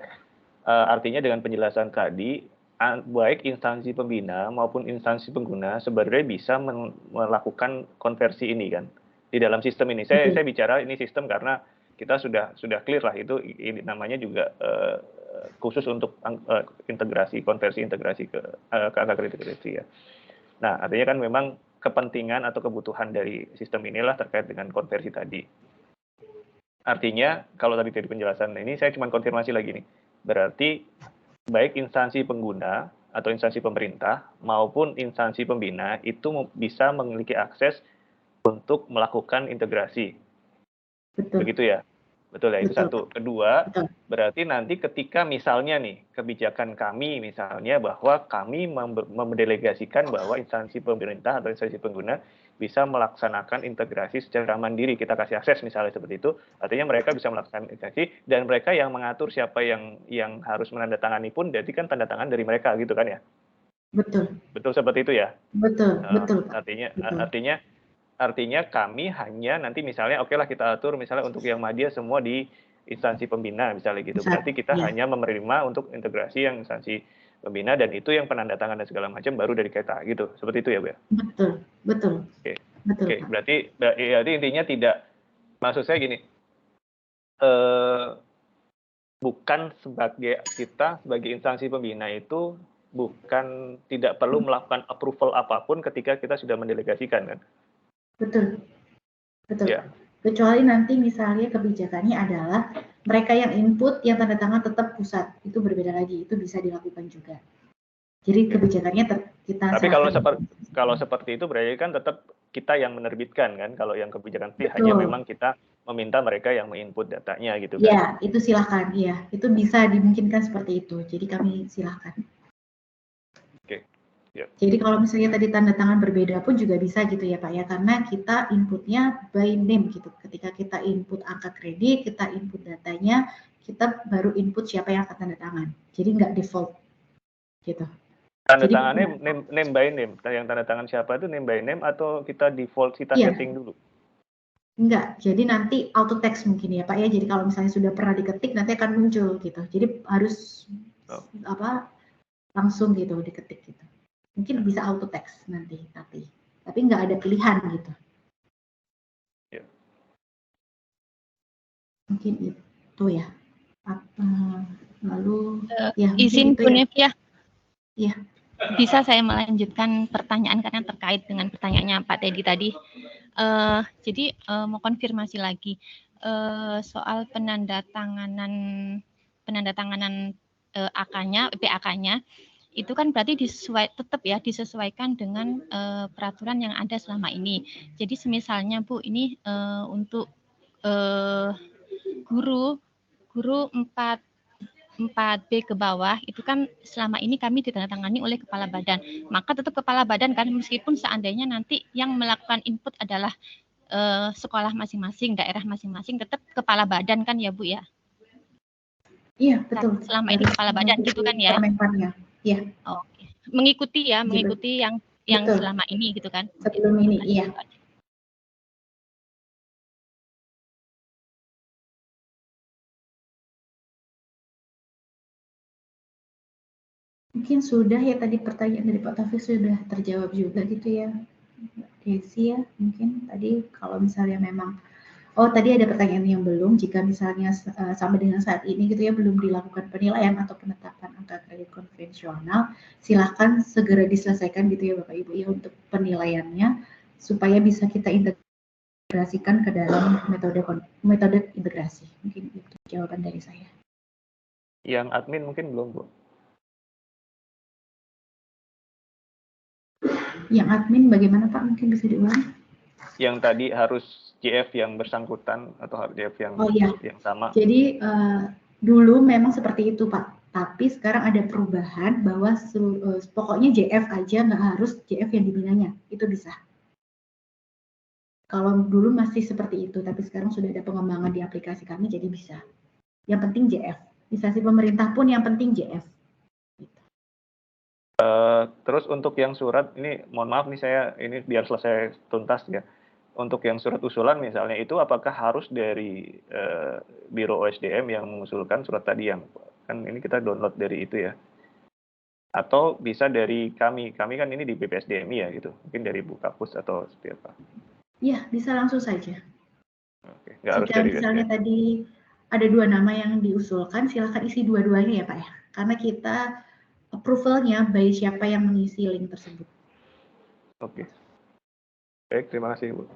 artinya dengan penjelasan tadi, baik instansi pembina maupun instansi pengguna sebenarnya bisa melakukan konversi ini kan di dalam sistem ini. Saya bicara ini sistem karena kita sudah clear lah itu ini namanya juga khusus untuk konversi integrasi ke angka kredit ya. Nah, artinya kan memang kepentingan atau kebutuhan dari sistem inilah terkait dengan konversi tadi. Artinya, kalau tadi dari penjelasan ini, saya cuma konfirmasi lagi nih. Berarti, baik instansi pengguna atau instansi pemerintah maupun instansi pembina itu bisa memiliki akses untuk melakukan integrasi. Betul. Begitu ya? Betul ya, itu satu. Kedua, berarti nanti ketika misalnya nih, kebijakan kami misalnya bahwa kami mendelegasikan bahwa instansi pemerintah atau instansi pengguna bisa melaksanakan integrasi secara mandiri, kita kasih akses misalnya seperti itu, artinya mereka bisa melakukan integrasi, dan mereka yang mengatur siapa yang harus menandatangani pun, berarti kan tanda tangan dari mereka gitu kan ya? Betul. Betul seperti itu ya? Betul, betul. Artinya kami hanya nanti misalnya oke lah kita atur misalnya untuk yang media semua di instansi pembina misalnya gitu. Berarti kita hanya menerima untuk integrasi yang instansi pembina dan itu yang penandatangan dan segala macam baru dari kita gitu. Seperti itu ya, Bu? Betul. Oke. Berarti intinya tidak, maksud saya gini. Bukan kita sebagai instansi pembina itu bukan tidak perlu melakukan approval apapun ketika kita sudah mendelegasikan kan. Betul. Ya. Kecuali nanti misalnya kebijakannya adalah mereka yang input, yang tanda tangan tetap pusat, itu berbeda lagi, itu bisa dilakukan juga. Jadi kebijakannya kita. Tapi kalau seperti itu berarti kan tetap kita yang menerbitkan kan, kalau yang kebijakan itu hanya memang kita meminta mereka yang menginput datanya gitu kan. Ya, itu silakan, ya, itu bisa dimungkinkan seperti itu. Jadi kami silakan. Jadi kalau misalnya tadi tanda tangan berbeda pun juga bisa gitu ya Pak ya, karena kita inputnya by name gitu. Ketika kita input angka kredit, kita input datanya, kita baru input siapa yang akan tanda tangan. Jadi nggak default gitu. Tanda tangannya name by name. Yang tanda tangan siapa itu name by name atau kita default kita setting dulu? Enggak, jadi nanti auto text mungkin ya Pak ya. Jadi kalau misalnya sudah pernah diketik nanti akan muncul gitu. Jadi harus langsung gitu diketik gitu. Mungkin bisa auto text nanti, tapi nggak ada pilihan gitu. Ya. Mungkin itu ya. Lalu izin Bu Nevia. Iya. Bisa saya melanjutkan pertanyaan karena terkait dengan pertanyaannya Pak Teddy tadi. Jadi mau konfirmasi lagi soal penandatanganan AK-nya, PAK-nya. Itu kan berarti tetap ya disesuaikan dengan peraturan yang ada selama ini. Jadi semisalnya Bu ini untuk guru 4B ke bawah itu kan selama ini kami ditandatangani oleh kepala badan. Maka tetap kepala badan kan meskipun seandainya nanti yang melakukan input adalah sekolah masing-masing, daerah masing-masing, tetap kepala badan kan ya Bu ya? Iya betul. Selama ini kepala badan gitu kan ya? Iya. Oke. Mengikuti yang selama ini gitu kan. Sebelum ini, iya. Mungkin sudah ya, tadi pertanyaan dari Pak Taufik sudah terjawab juga gitu ya, Desi ya. Mungkin tadi kalau misalnya memang, tadi ada pertanyaan yang belum, jika misalnya sampai dengan saat ini gitu ya belum dilakukan penilaian atau penetapan angka kredit konvensional, silakan segera diselesaikan gitu ya Bapak Ibu ya untuk penilaiannya, supaya bisa kita integrasikan ke dalam metode integrasi. Mungkin itu jawaban dari saya. Yang admin mungkin belum, Bu. Yang admin bagaimana Pak? Mungkin bisa diulang. Yang tadi harus JF yang bersangkutan atau JF yang yang sama. Jadi dulu memang seperti itu Pak, tapi sekarang ada perubahan bahwa pokoknya JF aja, nggak harus JF yang dibinanya, itu bisa. Kalau dulu masih seperti itu, tapi sekarang sudah ada pengembangan di aplikasi kami, jadi bisa. Yang penting JF. Instansi pemerintah pun yang penting JF. Terus untuk yang surat, ini mohon maaf nih saya, ini biar selesai tuntas ya. Untuk yang surat usulan misalnya, itu apakah harus dari Biro OSDM yang mengusulkan surat tadi, yang kan ini kita download dari itu ya? Atau bisa dari kami kan ini di BPSDMI ya gitu, mungkin dari Bu Kapus atau seperti apa? Iya, bisa langsung saja. Oke, nggak harus Jika dari misalnya SDM. tadi ada 2 nama yang diusulkan, silakan isi dua-duanya ya Pak ya, karena kita approval-nya by siapa yang mengisi link tersebut. Oke. Baik, terima kasih Bu.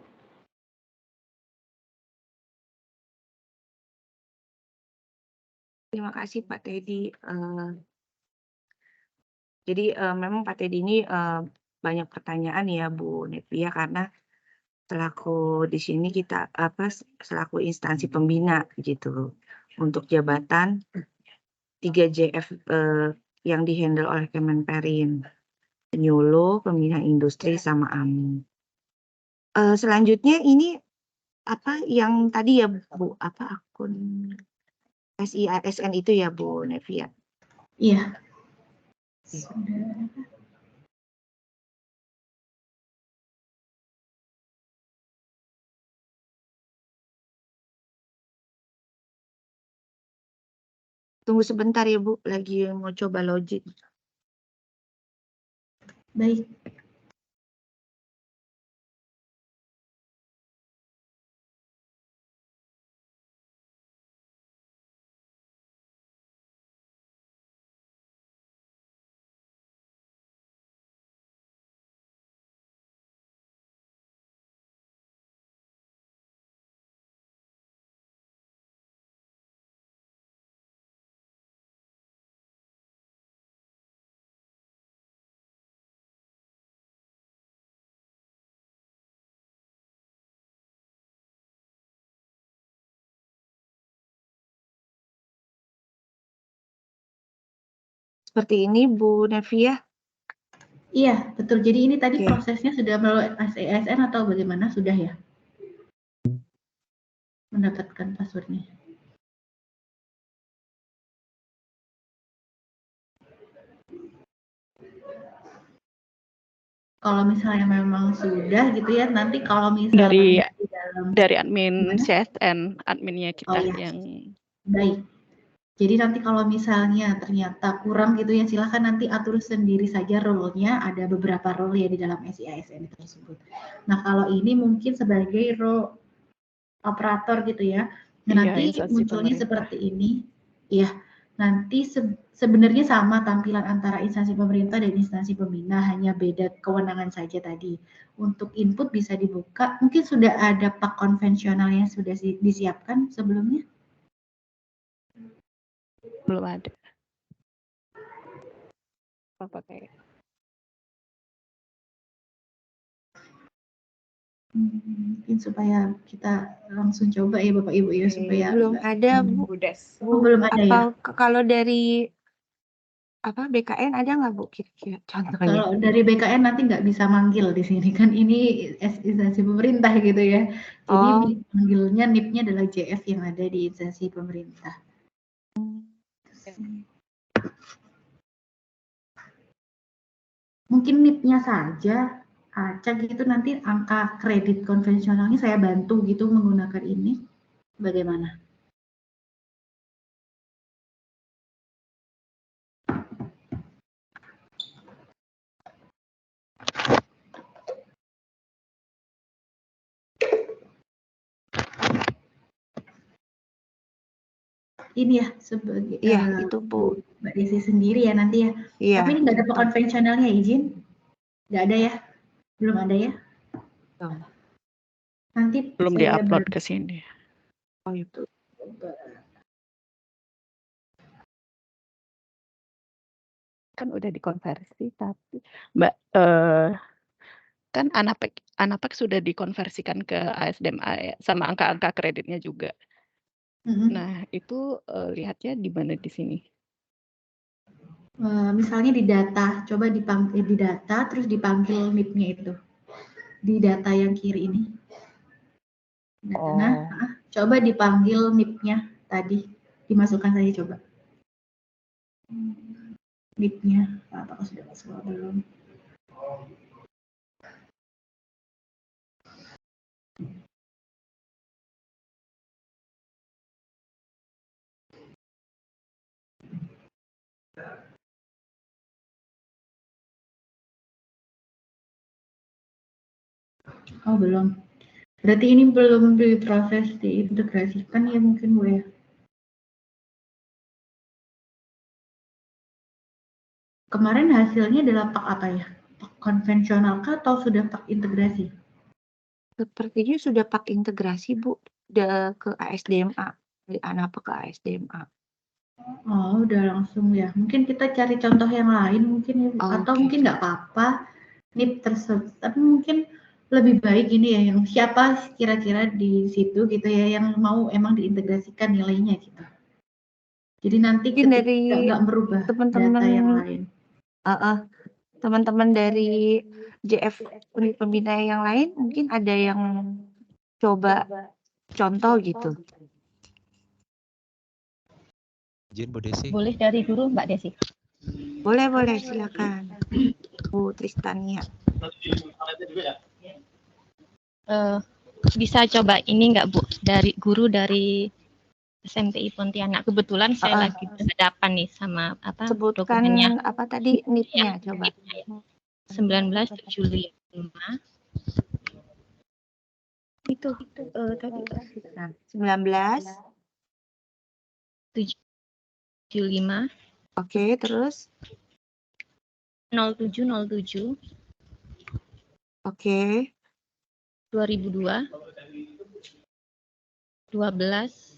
Terima kasih Pak Teddy. Jadi memang Pak Teddy ini banyak pertanyaan ya Bu Nevia, karena selaku di sini kita selaku instansi pembina gitu untuk jabatan 3 JF yang dihandle oleh Kemenperin, Penyuluh, Pembina Industri, sama AMI. Selanjutnya ini yang tadi ya Bu, akun SIASN itu ya Bu Nevia? Iya. Tunggu sebentar ya Bu, lagi mau coba login. Baik. Seperti ini Bu Nevia? Iya, betul. Jadi ini tadi prosesnya sudah melalui ASN atau bagaimana? Sudah ya? Mendapatkan passwordnya. Kalau misalnya memang sudah gitu ya, nanti kalau misalnya dari admin CSN, adminnya kita yang baik. Jadi nanti kalau misalnya ternyata kurang gitu ya, silahkan nanti atur sendiri saja role-nya. Ada beberapa role ya di dalam SIASN tersebut. Nah kalau ini mungkin sebagai role operator gitu ya. Nah, nanti munculnya seperti ini. Ya, nanti sebenarnya sama tampilan antara instansi pemerintah dan instansi pembina, hanya beda kewenangan saja tadi. Untuk input bisa dibuka. Mungkin sudah ada pak konvensional yang sudah disiapkan sebelumnya? Belum ada. Pakai. Mungkin supaya kita langsung coba ya Bapak Ibu ya, supaya belum ada Bu. Belum ada ya. Kalau dari BKN ada nggak Bu kira-kira contohnya? Kalau dari BKN nanti nggak bisa manggil di sini kan, ini instansi pemerintah gitu ya. Jadi manggilnya NIP-nya adalah JF yang ada di instansi pemerintah. Mungkin NIP-nya saja acak gitu, nanti angka kredit konvensionalnya saya bantu gitu menggunakan ini. Bagaimana? ini ya sebagai Iya, itu Bu. Mbak Desi sendiri ya nanti ya. Iya. Tapi ini nggak ada konvensionalnya izin? Nggak ada ya? Belum ada ya? Oh. Nanti Belum saya diupload ke sini. Oh itu. Kan udah dikonversi, tapi Mbak kan Anapek sudah dikonversikan ke ASDMA ya, sama angka-angka kreditnya juga. Nah, itu lihatnya di mana di sini? Misalnya di data, coba dipanggil di data, terus dipanggil NIP-nya itu. Di data yang kiri ini. Nah, coba dipanggil NIP-nya tadi. Dimasukkan saja coba. NIP-nya, apakah sudah masuk atau belum? Oh belum. Berarti ini belum diproses diintegrasikan ya mungkin Bu ya. Kemarin hasilnya adalah pak apa ya? Pak konvensional kah atau sudah pak integrasi? Sepertinya sudah pak integrasi Bu, udah ke ASDMA, dari Anapek ke ASDMA. Oh udah langsung ya. Mungkin kita cari contoh yang lain mungkin ya Bu. Atau mungkin nggak apa-apa NIP tersebut. Tapi mungkin lebih baik ini ya yang siapa kira-kira di situ gitu ya yang mau emang diintegrasikan nilainya gitu. Jadi nanti mungkin dari nggak merubah teman-teman data yang lain. Teman-teman dari JF Unit Pembina yang lain mungkin ada yang coba contoh gitu. Izin Bu Desi. Boleh dari guru Mbak Desi. Boleh silakan Bu Tristania. Bisa coba ini nggak Bu, dari guru dari SMPI Pontianak. Kebetulan saya lagi berhadapan nih sama apa sebutkan dokumennya. apa tadi NIP-nya coba. 1975. Itu tadi. Nah, 1975. Oke, terus 0707. Oke. 2002. 12.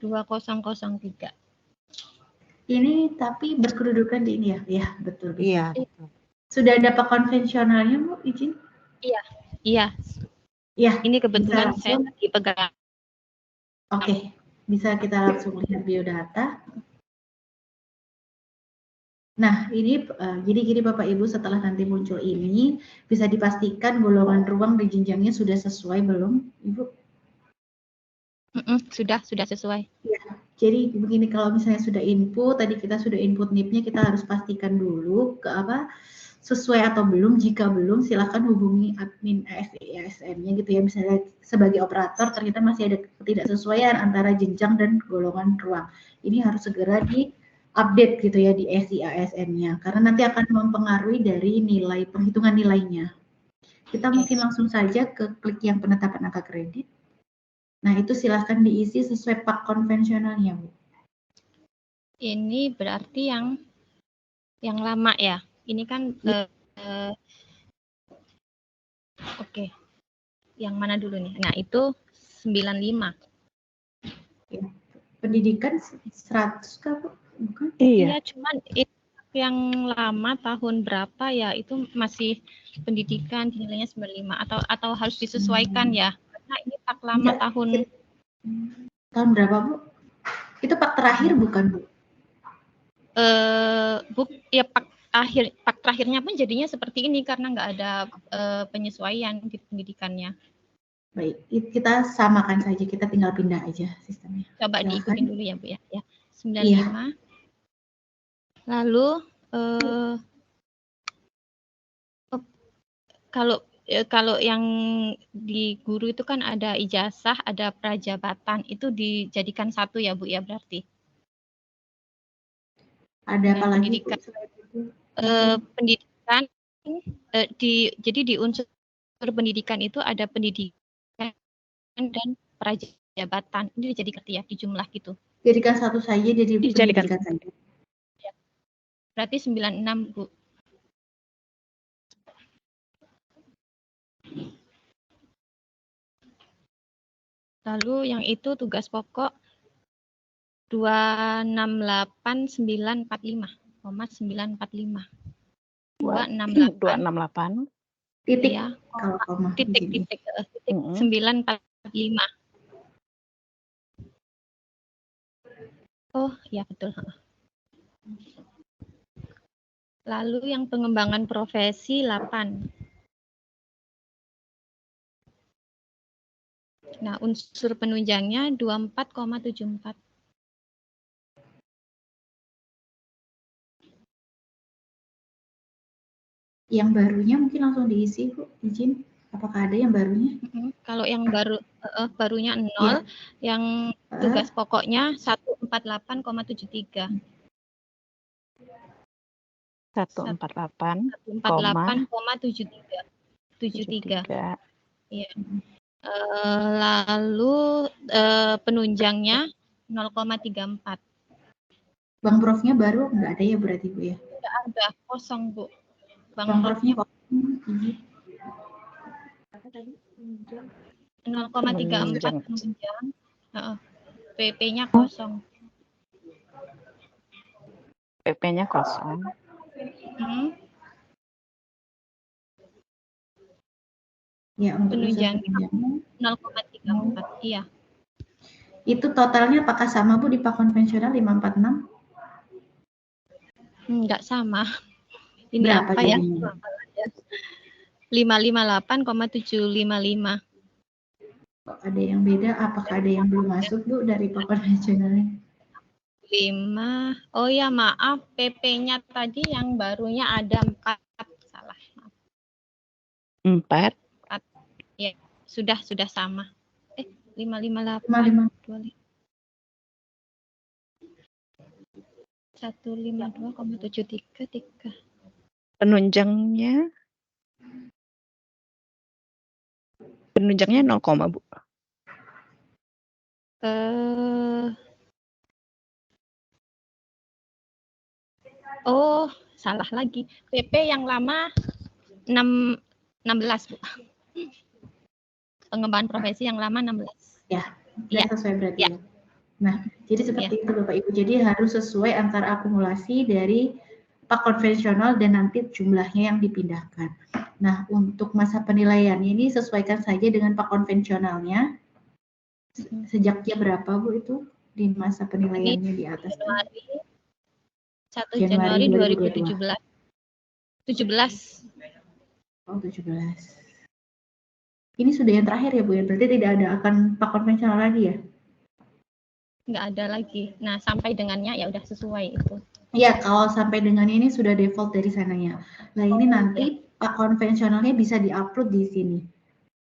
2003. Ini tapi berkedudukan di ini ya? Iya, betul. Iya. Sudah ada pak konvensionalnya Bu, izin? Iya. Ini kebetulan saya lagi pegang. Oke, bisa kita langsung lihat biodata. Nah, ini jadi gini Bapak Ibu, setelah nanti muncul ini, bisa dipastikan golongan ruang di jenjangnya sudah sesuai belum, Ibu? Sudah sesuai. Ya, jadi begini, kalau misalnya sudah input, tadi kita sudah input NIP-nya, kita harus pastikan dulu ke apa sesuai atau belum. Jika belum, silakan hubungi admin ASN-nya gitu ya. Misalnya sebagai operator ternyata masih ada ketidaksesuaian antara jenjang dan golongan ruang. Ini harus segera di-update gitu ya di SI ASN-nya, karena nanti akan mempengaruhi dari nilai perhitungan nilainya. Kita mungkin langsung saja ke klik yang penetapan angka kredit. Nah, itu silahkan diisi sesuai pak konvensionalnya, Bu. Ini berarti yang lama ya. Ini kan oke. Yang mana dulu nih? Nah, itu 95. Ya. Pendidikan 100 kah, Bu? Bukan? Iya, cuman itu yang lama tahun berapa ya? Itu masih pendidikan nilainya 95 atau harus disesuaikan ya? Karena ini pak lama tahun berapa, Bu? Itu pak terakhir bukan, Bu? Ya pak terakhirnya pun jadinya seperti ini karena nggak ada penyesuaian di pendidikannya. Baik, kita samakan saja, kita tinggal pindah aja sistemnya. Coba diikutin dulu ya Bu ya. 95. Iya. Lalu kalau yang di guru itu kan ada ijazah, ada prajabatan, itu dijadikan satu ya Bu ya berarti. Ada apa lagi? Pendidikan jadi di unsur pendidikan itu ada pendidikan dan prajabatan. jabatan. Ini dijadikan ya di jumlah gitu. Jadikan satu saja, jadi Dijadikan pendidikan saja. Berarti 96, Bu. Lalu yang itu tugas pokok 268.945,945. 268 Titik ya, kalau koma di sini. titik 945. Oh, ya betul. Lalu yang pengembangan profesi 8. Nah, unsur penunjangnya 24,74. Yang barunya mungkin langsung diisi, Bu, izin. Apakah ada yang barunya? Kalau yang barunya 0, Ya. yang tugas pokoknya 148,73. 148,73. Iya. Lalu penunjangnya 0,34. Bang Profnya baru nggak ada ya berarti, Bu ya? Nggak ada, kosong, Bu. Bang Profnya kosong. 0,34 penunjang. PP-nya kosong. PP-nya kosong. Ya, untuk penunjangnya 0,34. Iya. Itu totalnya apakah sama, Bu, di Pak konvensional 546? Enggak sama. Ini berapa apa ya? jadinya? 558,755. Ada yang beda? Apakah ada yang belum masuk, Bu, dari Pak konvensionalnya? 5. Oh ya, maaf, PP-nya tadi yang barunya ada 4. Salah. 4. Ya, sudah sama. 558. 152,733. Penunjangnya 0, Bu. Oh, salah lagi. PP yang lama 16, Bu. Pengembangan profesi yang lama 16. Ya, sesuai berarti. Ya. Nah, jadi seperti itu Bapak Ibu. Jadi harus sesuai antara akumulasi dari Pak konvensional dan nanti jumlahnya yang dipindahkan. Nah, untuk masa penilaian ini sesuaikan saja dengan Pak konvensionalnya. Sejak jam berapa, Bu, itu di masa penilaiannya di atas? 1 Januari 2017. 17. Oh, 17. Ini sudah yang terakhir ya, Bu, ya? Berarti tidak ada akan Pak konvensional lagi ya? Nggak ada lagi. Nah, sampai dengannya ya udah sesuai itu. Iya, kalau sampai dengan ini sudah default dari sananya. Nah, ini nanti Pak konvensionalnya bisa diupload di sini.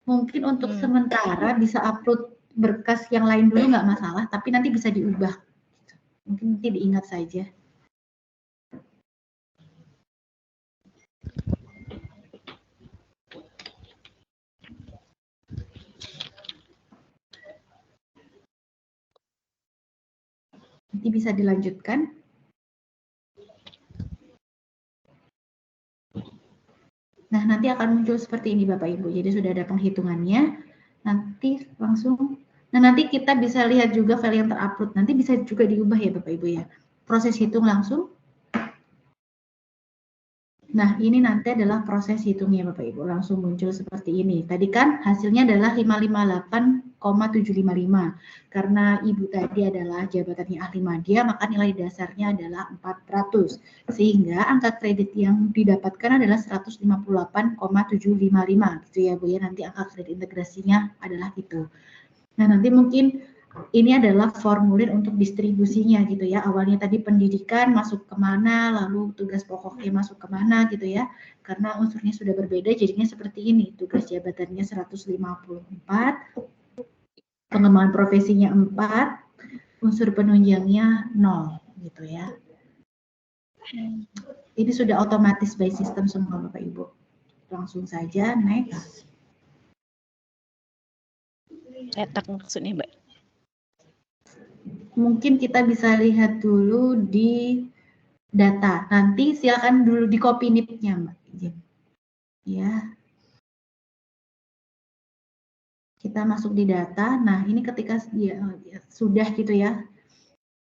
Mungkin untuk sementara bisa upload berkas yang lain dulu nggak masalah, tapi nanti bisa diubah. Mungkin nanti diingat saja. Nanti bisa dilanjutkan. Nah, nanti akan muncul seperti ini Bapak Ibu. Jadi sudah ada penghitungannya. Nanti langsung. Nah, nanti kita bisa lihat juga file yang terupload. Nanti bisa juga diubah ya Bapak Ibu ya. Proses hitung langsung. Nah, ini nanti adalah proses hitungnya Bapak Ibu. Langsung muncul seperti ini. Tadi kan hasilnya adalah 558,755. Karena Ibu tadi adalah jabatannya ahli madya, maka nilai dasarnya adalah 400. Sehingga angka kredit yang didapatkan adalah 158,755. Gitu ya Bu ya, nanti angka kredit integrasinya adalah itu. Nah, nanti mungkin ini adalah formulir untuk distribusinya gitu ya. Awalnya tadi pendidikan masuk kemana, lalu tugas pokoknya masuk kemana gitu ya. Karena unsurnya sudah berbeda, jadinya seperti ini. Tugas jabatannya 154, pengembangan profesinya 4, unsur penunjangnya 0 gitu ya. Ini sudah otomatis by system semua Bapak Ibu. Langsung saja next. Cetak maksudnya Mbak. mungkin kita bisa lihat dulu di data. Nanti silakan dulu di copy NIP-nya, Mbak. Ya. Kita masuk di data. Nah, ini ketika sudah gitu ya.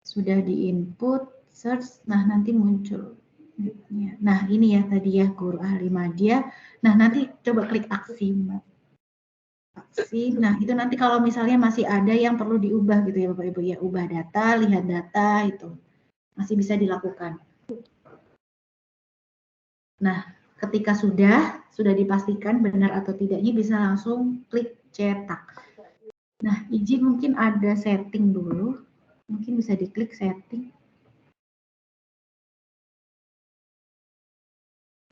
Sudah di input, search, nah nanti muncul. Nah, ini ya tadi ya guru ahli media. Nah, nanti coba klik aksi, Mbak. Aksi. Nah, itu nanti kalau misalnya masih ada yang perlu diubah gitu ya Bapak Ibu ya, ubah data, lihat data itu. Masih bisa dilakukan. Nah, ketika sudah dipastikan benar atau tidaknya bisa langsung klik cetak. Nah, izin mungkin ada setting dulu. Mungkin bisa diklik setting.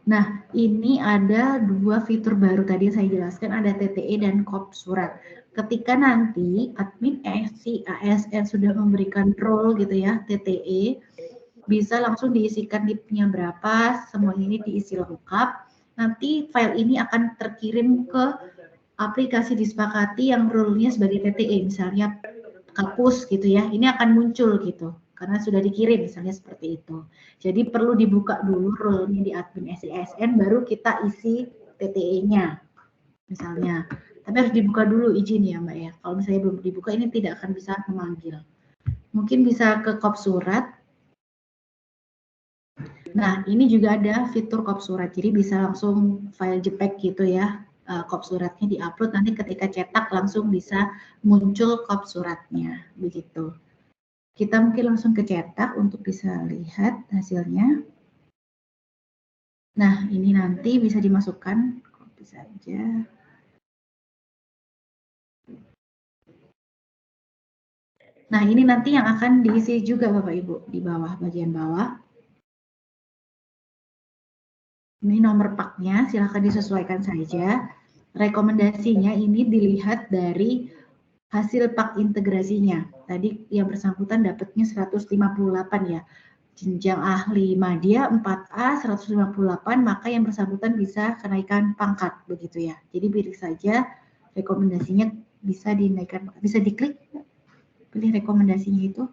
Nah, ini ada dua fitur baru tadi yang saya jelaskan, ada TTE dan kop surat. Ketika nanti admin ASN sudah memberikan role gitu ya, TTE, bisa langsung diisikan NIP-nya berapa, semua ini diisi lengkap. Nanti file ini akan terkirim ke aplikasi disepakati yang role-nya sebagai TTE, misalnya kapus gitu ya, ini akan muncul gitu karena sudah dikirim misalnya seperti itu. Jadi perlu dibuka dulu role-nya di admin SISN baru kita isi TTE-nya misalnya. Tapi harus dibuka dulu izin ya Mbak ya. Kalau misalnya belum dibuka ini tidak akan bisa memanggil. Mungkin bisa ke kop surat. Nah, ini juga ada fitur kop surat. Jadi bisa langsung file JPEG gitu ya. Kop suratnya diupload, nanti ketika cetak langsung bisa muncul kop suratnya. Begitu. Kita mungkin langsung ke cetak untuk bisa lihat hasilnya. Nah, ini nanti bisa dimasukkan, copy saja. Nah, ini nanti yang akan diisi juga Bapak Ibu di bawah, bagian bawah. Ini nomor paknya, silahkan disesuaikan saja. Rekomendasinya ini dilihat dari hasil pak integrasinya. Tadi yang bersangkutan dapatnya 158 ya. Jenjang ahli media 4A 158, maka yang bersangkutan bisa kenaikan pangkat begitu ya. Jadi pilih saja rekomendasinya bisa dinaikkan, bisa diklik pilih rekomendasinya itu.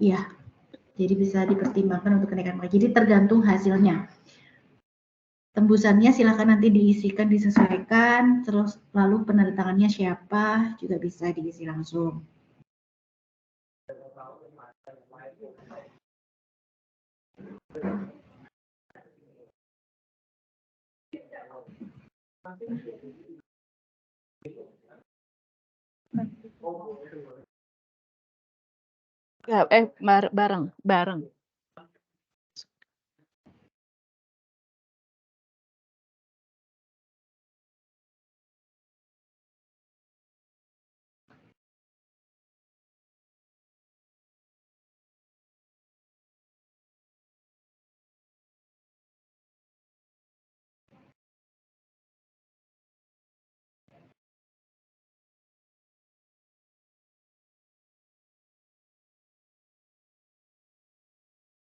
Iya. Jadi bisa dipertimbangkan untuk kenaikan pangkat. Jadi tergantung hasilnya. Tembusannya silakan nanti diisikan, disesuaikan, terus lalu penandatangannya siapa juga bisa diisi langsung. Bareng.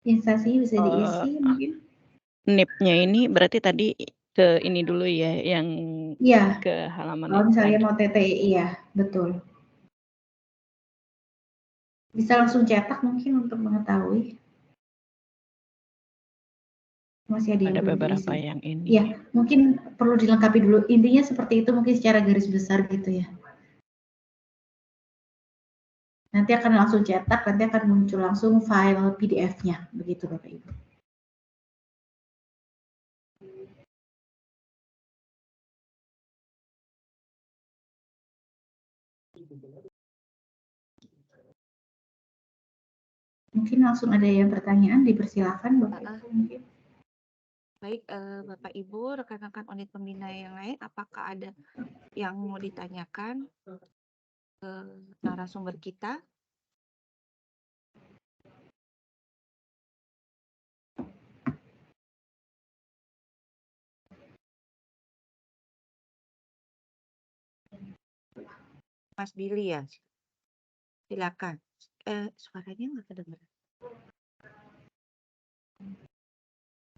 Instansinya bisa diisi mungkin. NIP-nya ini berarti tadi ke ini dulu ya, yang Iya. ke halaman Kalau misalnya tadi. mau TTI ya, betul. Bisa langsung cetak mungkin untuk mengetahui. Masih ada yang belum beberapa diisi. yang ini. Ya, mungkin perlu dilengkapi dulu. Intinya seperti itu mungkin secara garis besar gitu ya. Nanti akan langsung cetak, nanti akan muncul langsung file PDF-nya. Begitu Bapak Ibu. Mungkin langsung ada yang pertanyaan, dipersilakan Bapak Ibu mungkin. Baik, Bapak Ibu, rekan-rekan unit pembina yang lain, apakah ada yang mau ditanyakan ke narasumber kita? Mas Billy ya, silakan. Suaranya nggak kedengeran.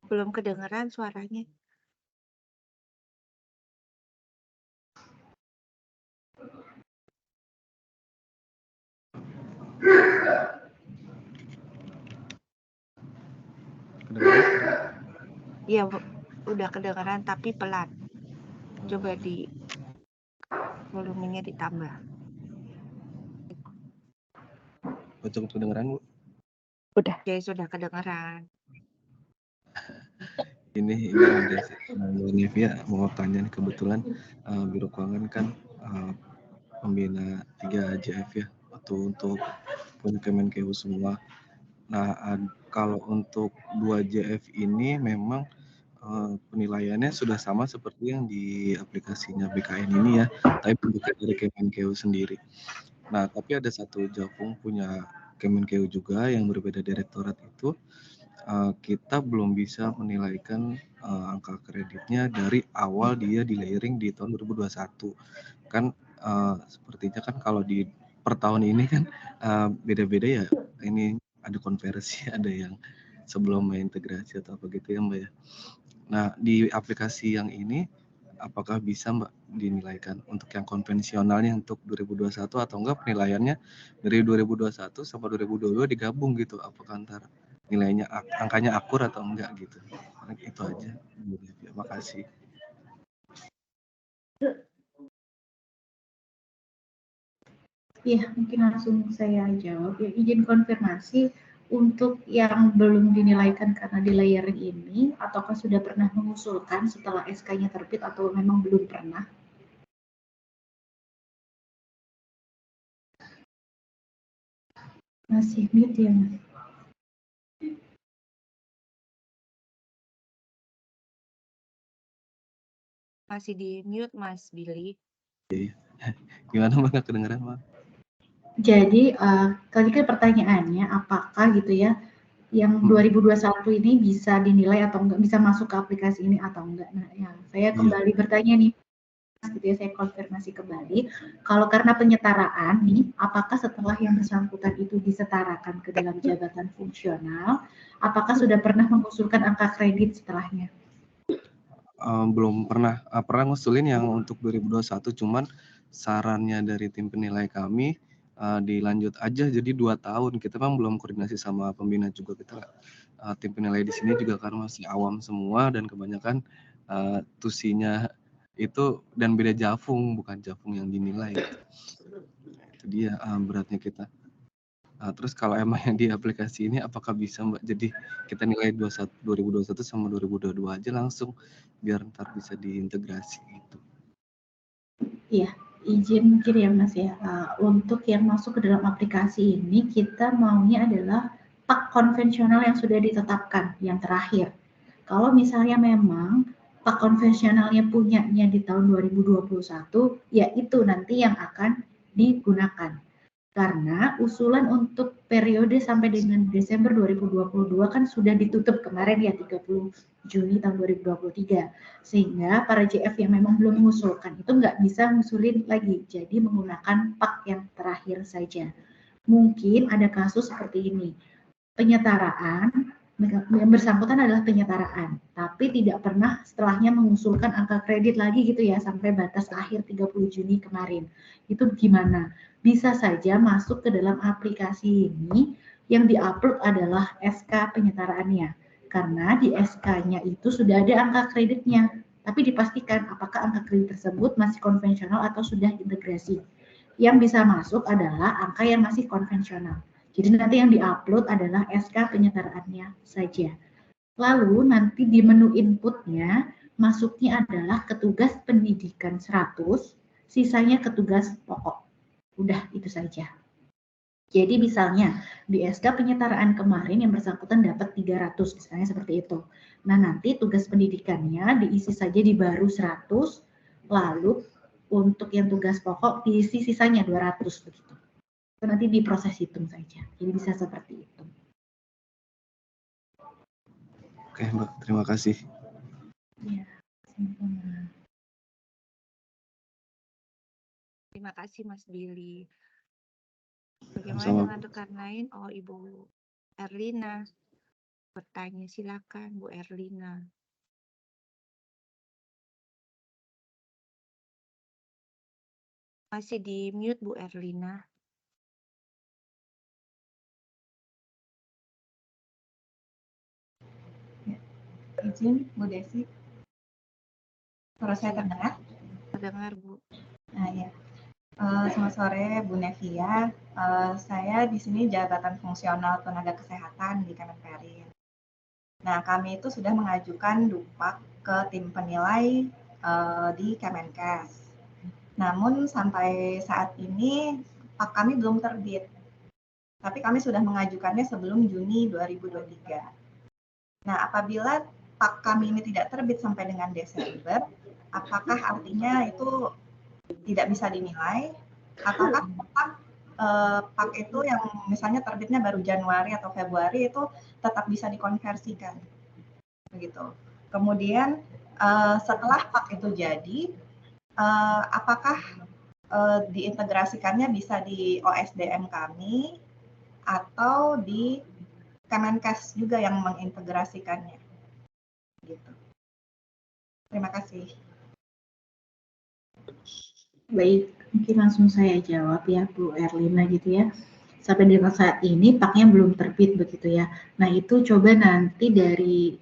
Belum kedengeran suaranya. Iya, udah kedengaran tapi pelan. Coba di volumenya ditambah. Cukup kedengeran, Bu? Udah. Oke, sudah kedengaran. Ini Bu Nevia mau tanya nih, kebetulan Biro Keuangan kan pembina 3 JF ya, atau untuk punya Kemenkeu semua. Nah, kalau untuk 2 JF ini memang penilaiannya sudah sama seperti yang di aplikasinya BKN ini ya, tapi bentuknya dari Kemenkeu sendiri. Nah, tapi ada satu Javung punya Kemenkeu juga yang berbeda direktorat itu, kita belum bisa menilaikan angka kreditnya dari awal dia di layering di tahun 2021. Kan sepertinya kan kalau di per tahun ini kan beda-beda ya, ini ada konversi, ada yang sebelum integrasi atau apa gitu ya Mbak ya. Nah, di aplikasi yang ini apakah bisa Mbak dinilaikan untuk yang konvensionalnya untuk 2021 atau enggak penilaiannya dari 2021 sama 2022 digabung gitu, apakah antara nilainya angkanya akur atau enggak gitu. Itu aja. Terima kasih. Iya, mungkin langsung saya jawab. Ya, izin konfirmasi untuk yang belum dinilaikan karena di layering ini, ataukah sudah pernah mengusulkan setelah SK-nya terbit atau memang belum pernah? Masih mute ya, Mas? Masih di mute, Mas Billy. Gimana Mbak, kedengeran Mbak? Jadi, tadi kan pertanyaannya apakah gitu ya, yang 2021 ini bisa dinilai atau enggak, bisa masuk ke aplikasi ini atau enggak. Nah, ya, saya kembali bertanya nih, gitu ya, saya konfirmasi kembali, kalau karena penyetaraan nih, apakah setelah yang bersangkutan itu disetarakan ke dalam jabatan fungsional, apakah sudah pernah mengusulkan angka kredit setelahnya? Belum pernah ngusulin yang untuk 2021, cuman sarannya dari tim penilai kami dilanjut aja jadi 2 tahun. Kita kan belum koordinasi sama pembina juga, kita tim penilai di sini juga karena masih awam semua dan kebanyakan tusinya itu dan beda Javung, bukan Javung yang dinilai. Itu dia beratnya kita. Terus kalau emang yang di aplikasi ini apakah bisa Mbak, jadi kita nilai 2021 sama 2022 aja langsung biar ntar bisa diintegrasi gitu. Iya, izin mungkin ya Mas ya, untuk yang masuk ke dalam aplikasi ini kita maunya adalah pak konvensional yang sudah ditetapkan, yang terakhir. Kalau misalnya memang pak konvensionalnya punyanya di tahun 2021, ya itu nanti yang akan digunakan. Karena usulan untuk periode sampai dengan Desember 2022 kan sudah ditutup kemarin ya 30 Juni tahun 2023. Sehingga para JF yang memang belum mengusulkan itu nggak bisa ngusulin lagi. Jadi menggunakan PAK yang terakhir saja. Mungkin ada kasus seperti ini. Penyetaraan, yang bersangkutan adalah penyetaraan, tapi tidak pernah setelahnya mengusulkan angka kredit lagi gitu ya sampai batas akhir 30 Juni kemarin. Itu gimana? Bisa saja masuk ke dalam aplikasi ini yang diupload adalah SK penyetaraannya. Karena di SK-nya itu sudah ada angka kreditnya, tapi dipastikan apakah angka kredit tersebut masih konvensional atau sudah integrasi. Yang bisa masuk adalah angka yang masih konvensional. Jadi nanti yang diupload adalah SK penyetaraannya saja. Lalu nanti di menu inputnya masuknya adalah ketugas pendidikan 100, sisanya ketugas pokok. Udah itu saja. Jadi misalnya di SK penyetaraan kemarin yang bersangkutan dapat 300, misalnya seperti itu. Nah nanti tugas pendidikannya diisi saja di baru 100, lalu untuk yang tugas pokok diisi sisanya 200 begitu. Itu nanti diproses hitung saja. Jadi bisa seperti itu. Oke Mbak, terima kasih. Ya, sama-sama. Terima kasih Mas Billy. Bagaimana Sama-sama. dengan rekan lain? Oh, Ibu Erlina. Bertanya silakan Bu Erlina. Masih di mute Bu Erlina. izin Bu Desi. Suara saya terdengar? Terdengar, Bu. Nah, ya. Selamat sore Bu Nevia. Saya di sini jabatan fungsional tenaga kesehatan di Kemenperin. Nah, kami itu sudah mengajukan DUPAK ke tim penilai di Kemenkes. Namun sampai saat ini PAK kami belum terbit. Tapi kami sudah mengajukannya sebelum Juni 2023. Nah, apabila PAK kami ini tidak terbit sampai dengan Desember, apakah artinya itu tidak bisa dinilai? Ataukah tetap PAK itu yang misalnya terbitnya baru Januari atau Februari itu tetap bisa dikonversikan? Begitu. Kemudian setelah PAK itu jadi, apakah diintegrasikannya bisa di OSDM kami atau di Kemenkes juga yang mengintegrasikannya? Gitu. Terima kasih. Baik, mungkin langsung saya jawab ya Bu Erlina gitu ya. Sampai dengan saat ini PAK-nya belum terbit begitu ya. Nah itu coba nanti dari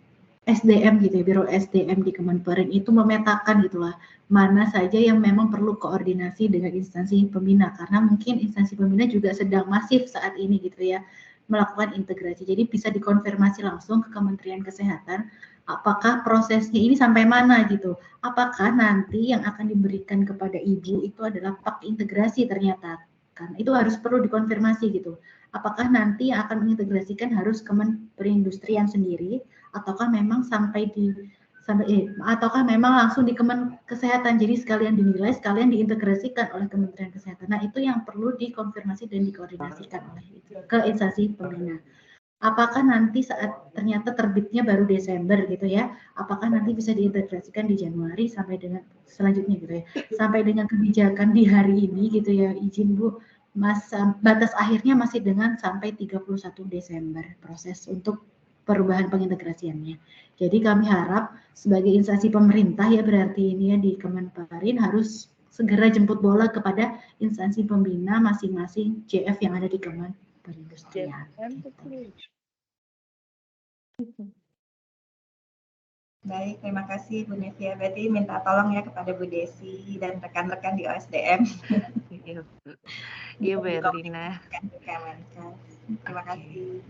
SDM gitu ya, Biro SDM di Kemenperin itu memetakan gitulah mana saja yang memang perlu koordinasi dengan instansi pembina, karena mungkin instansi pembina juga sedang masif saat ini gitu ya melakukan integrasi. Jadi bisa dikonfirmasi langsung ke Kementerian Kesehatan apakah prosesnya ini sampai mana gitu. Apakah nanti yang akan diberikan kepada ibu itu adalah PAK integrasi ternyata. Kan itu harus perlu dikonfirmasi gitu. Apakah nanti yang akan mengintegrasikan harus Perindustrian sendiri ataukah memang ataukah memang langsung di Kemen Kesehatan, jadi sekalian dinilai, sekalian diintegrasikan oleh Kementerian Kesehatan. Nah itu yang perlu dikonfirmasi dan dikoordinasikan oleh itu ke instansi pembina. Apakah nanti saat ternyata terbitnya baru Desember gitu ya, apakah nanti bisa diintegrasikan di Januari sampai dengan selanjutnya gitu ya, sampai dengan kebijakan di hari ini gitu ya, izin Bu, batas akhirnya masih dengan sampai 31 Desember proses untuk perubahan pengintegrasiannya. Jadi kami harap sebagai instansi pemerintah ya berarti ini ya di Kemenperin harus segera jemput bola kepada instansi pembina masing-masing JF yang ada di Perindustrian. Baik, terima kasih Bu Nevia. Berarti minta tolong ya kepada Bu Desi dan rekan-rekan di OSDM. Iya, Bu Erlina. Terima kasih.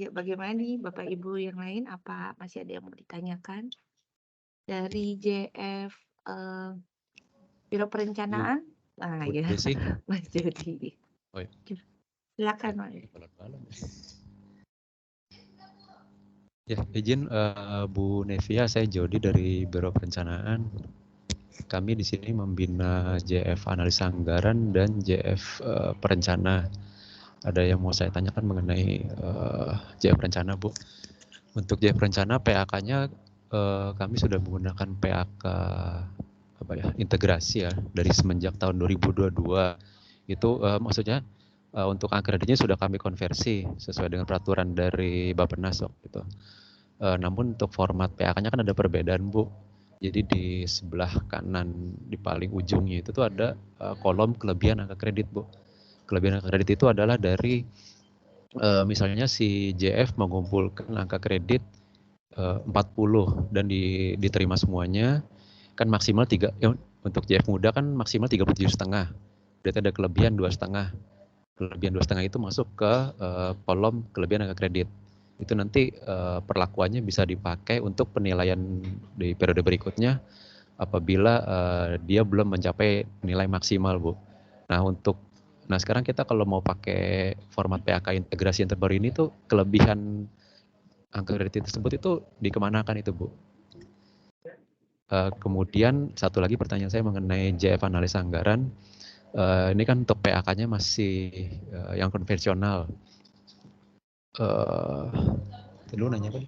Ya, bagaimana nih Bapak Ibu yang lain? Apa masih ada yang mau ditanyakan? Dari JF Biro Perencanaan? Ah ya, Mas Jody. Oh, iya. Silakan Mas. Ya, izin Bu Nevia, saya Jody dari Biro Perencanaan. Kami di sini membina JF Analisa Anggaran dan JF Perencana. Ada yang mau saya tanyakan mengenai JF Perencana, Bu. Untuk JF Perencana, PAK-nya kami sudah menggunakan PAK integrasi ya dari semenjak tahun 2022. Itu maksudnya untuk kreditnya sudah kami konversi sesuai dengan peraturan dari Bappenas gitu. Namun untuk format PAK-nya kan ada perbedaan, Bu. Jadi di sebelah kanan di paling ujungnya itu tuh ada kolom kelebihan angka kredit, Bu. Kelebihan angka kredit itu adalah dari misalnya si JF mengumpulkan angka kredit 40 dan diterima semuanya, kan maksimal 3 untuk JF muda kan maksimal 37,5. Berarti ada kelebihan 2,5. Kelebihan 2,5 itu masuk ke kolom kelebihan angka kredit. Itu nanti perlakuannya bisa dipakai untuk penilaian di periode berikutnya apabila dia belum mencapai nilai maksimal, Bu. Nah sekarang kita kalau mau pakai format PAK integrasi yang terbaru ini tuh kelebihan angka kredit tersebut itu dikemanakan itu, Bu? Kemudian satu lagi pertanyaan saya mengenai JF Analisa Anggaran. Ini kan untuk PAK-nya masih yang konvensional. Dulu nanya apa?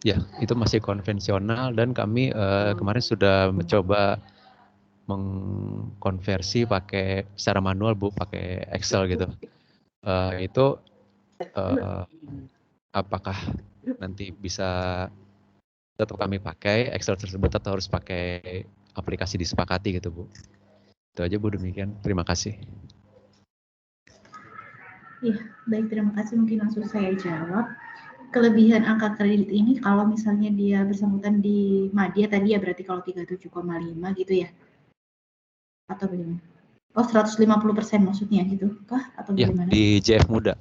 Ya, itu masih konvensional dan kami kemarin sudah mencoba mengkonversi pakai secara manual, Bu, pakai Excel gitu. Itu apakah nanti bisa tetap kami pakai Excel tersebut atau harus pakai aplikasi disepakati gitu, Bu? Itu aja, Bu, demikian. Terima kasih. Iya, baik, terima kasih. Mungkin langsung saya jawab. Kelebihan angka kredit ini kalau misalnya dia bersangkutan di Madya tadi ya berarti kalau 37,5 gitu ya? Atau bagaimana? Oh, 150% maksudnya gitu kah? Atau Ya, bagaimana? di JF Muda.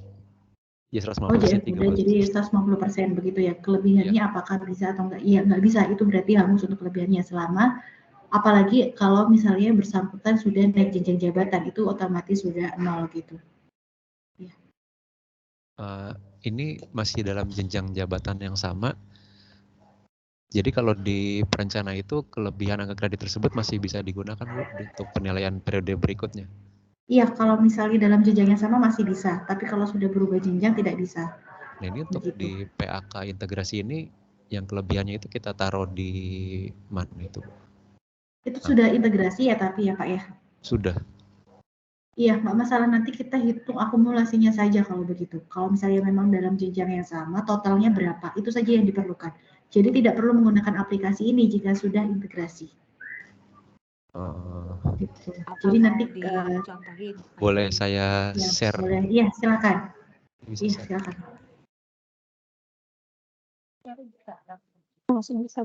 Ya, Oh, 150%, JF Muda, jadi 150% begitu ya. Kelebihannya apakah bisa atau enggak? Iya, enggak bisa. Itu berarti hangus untuk kelebihannya selama, apalagi kalau misalnya bersangkutan sudah naik jenjang jabatan, itu otomatis sudah 0 gitu. Ya. Ini masih dalam jenjang jabatan yang sama. Jadi kalau di perencana itu kelebihan angka kredit tersebut masih bisa digunakan Bu, untuk penilaian periode berikutnya. Iya, kalau misalnya dalam jenjang yang sama masih bisa, tapi kalau sudah berubah jenjang tidak bisa. Nah ini untuk Begitu. di PAK integrasi ini yang kelebihannya itu kita taruh di mana itu? Itu sudah integrasi ya tapi ya Pak ya? Sudah. Iya, nggak masalah, nanti kita hitung akumulasinya saja kalau begitu. Kalau misalnya memang dalam jenjang yang sama, totalnya berapa, itu saja yang diperlukan. Jadi tidak perlu menggunakan aplikasi ini jika sudah integrasi. Gitu. Jadi nanti boleh saya ya, share? Boleh, iya silakan. Iya silakan. Langsung bisa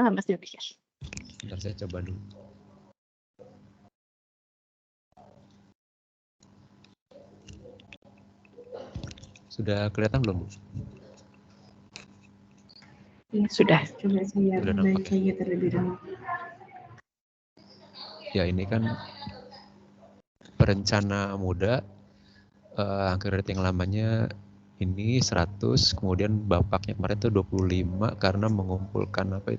nggak Mas Jody? Bentar saya coba dulu. Sudah kelihatan belum Bu? Ya, sudah. Coba saya bacanya terlebih dahulu. Ya ini kan perencana muda, angka kredit yang lamanya ini 100, kemudian bapaknya kemarin itu 25 karena mengumpulkan apa itu?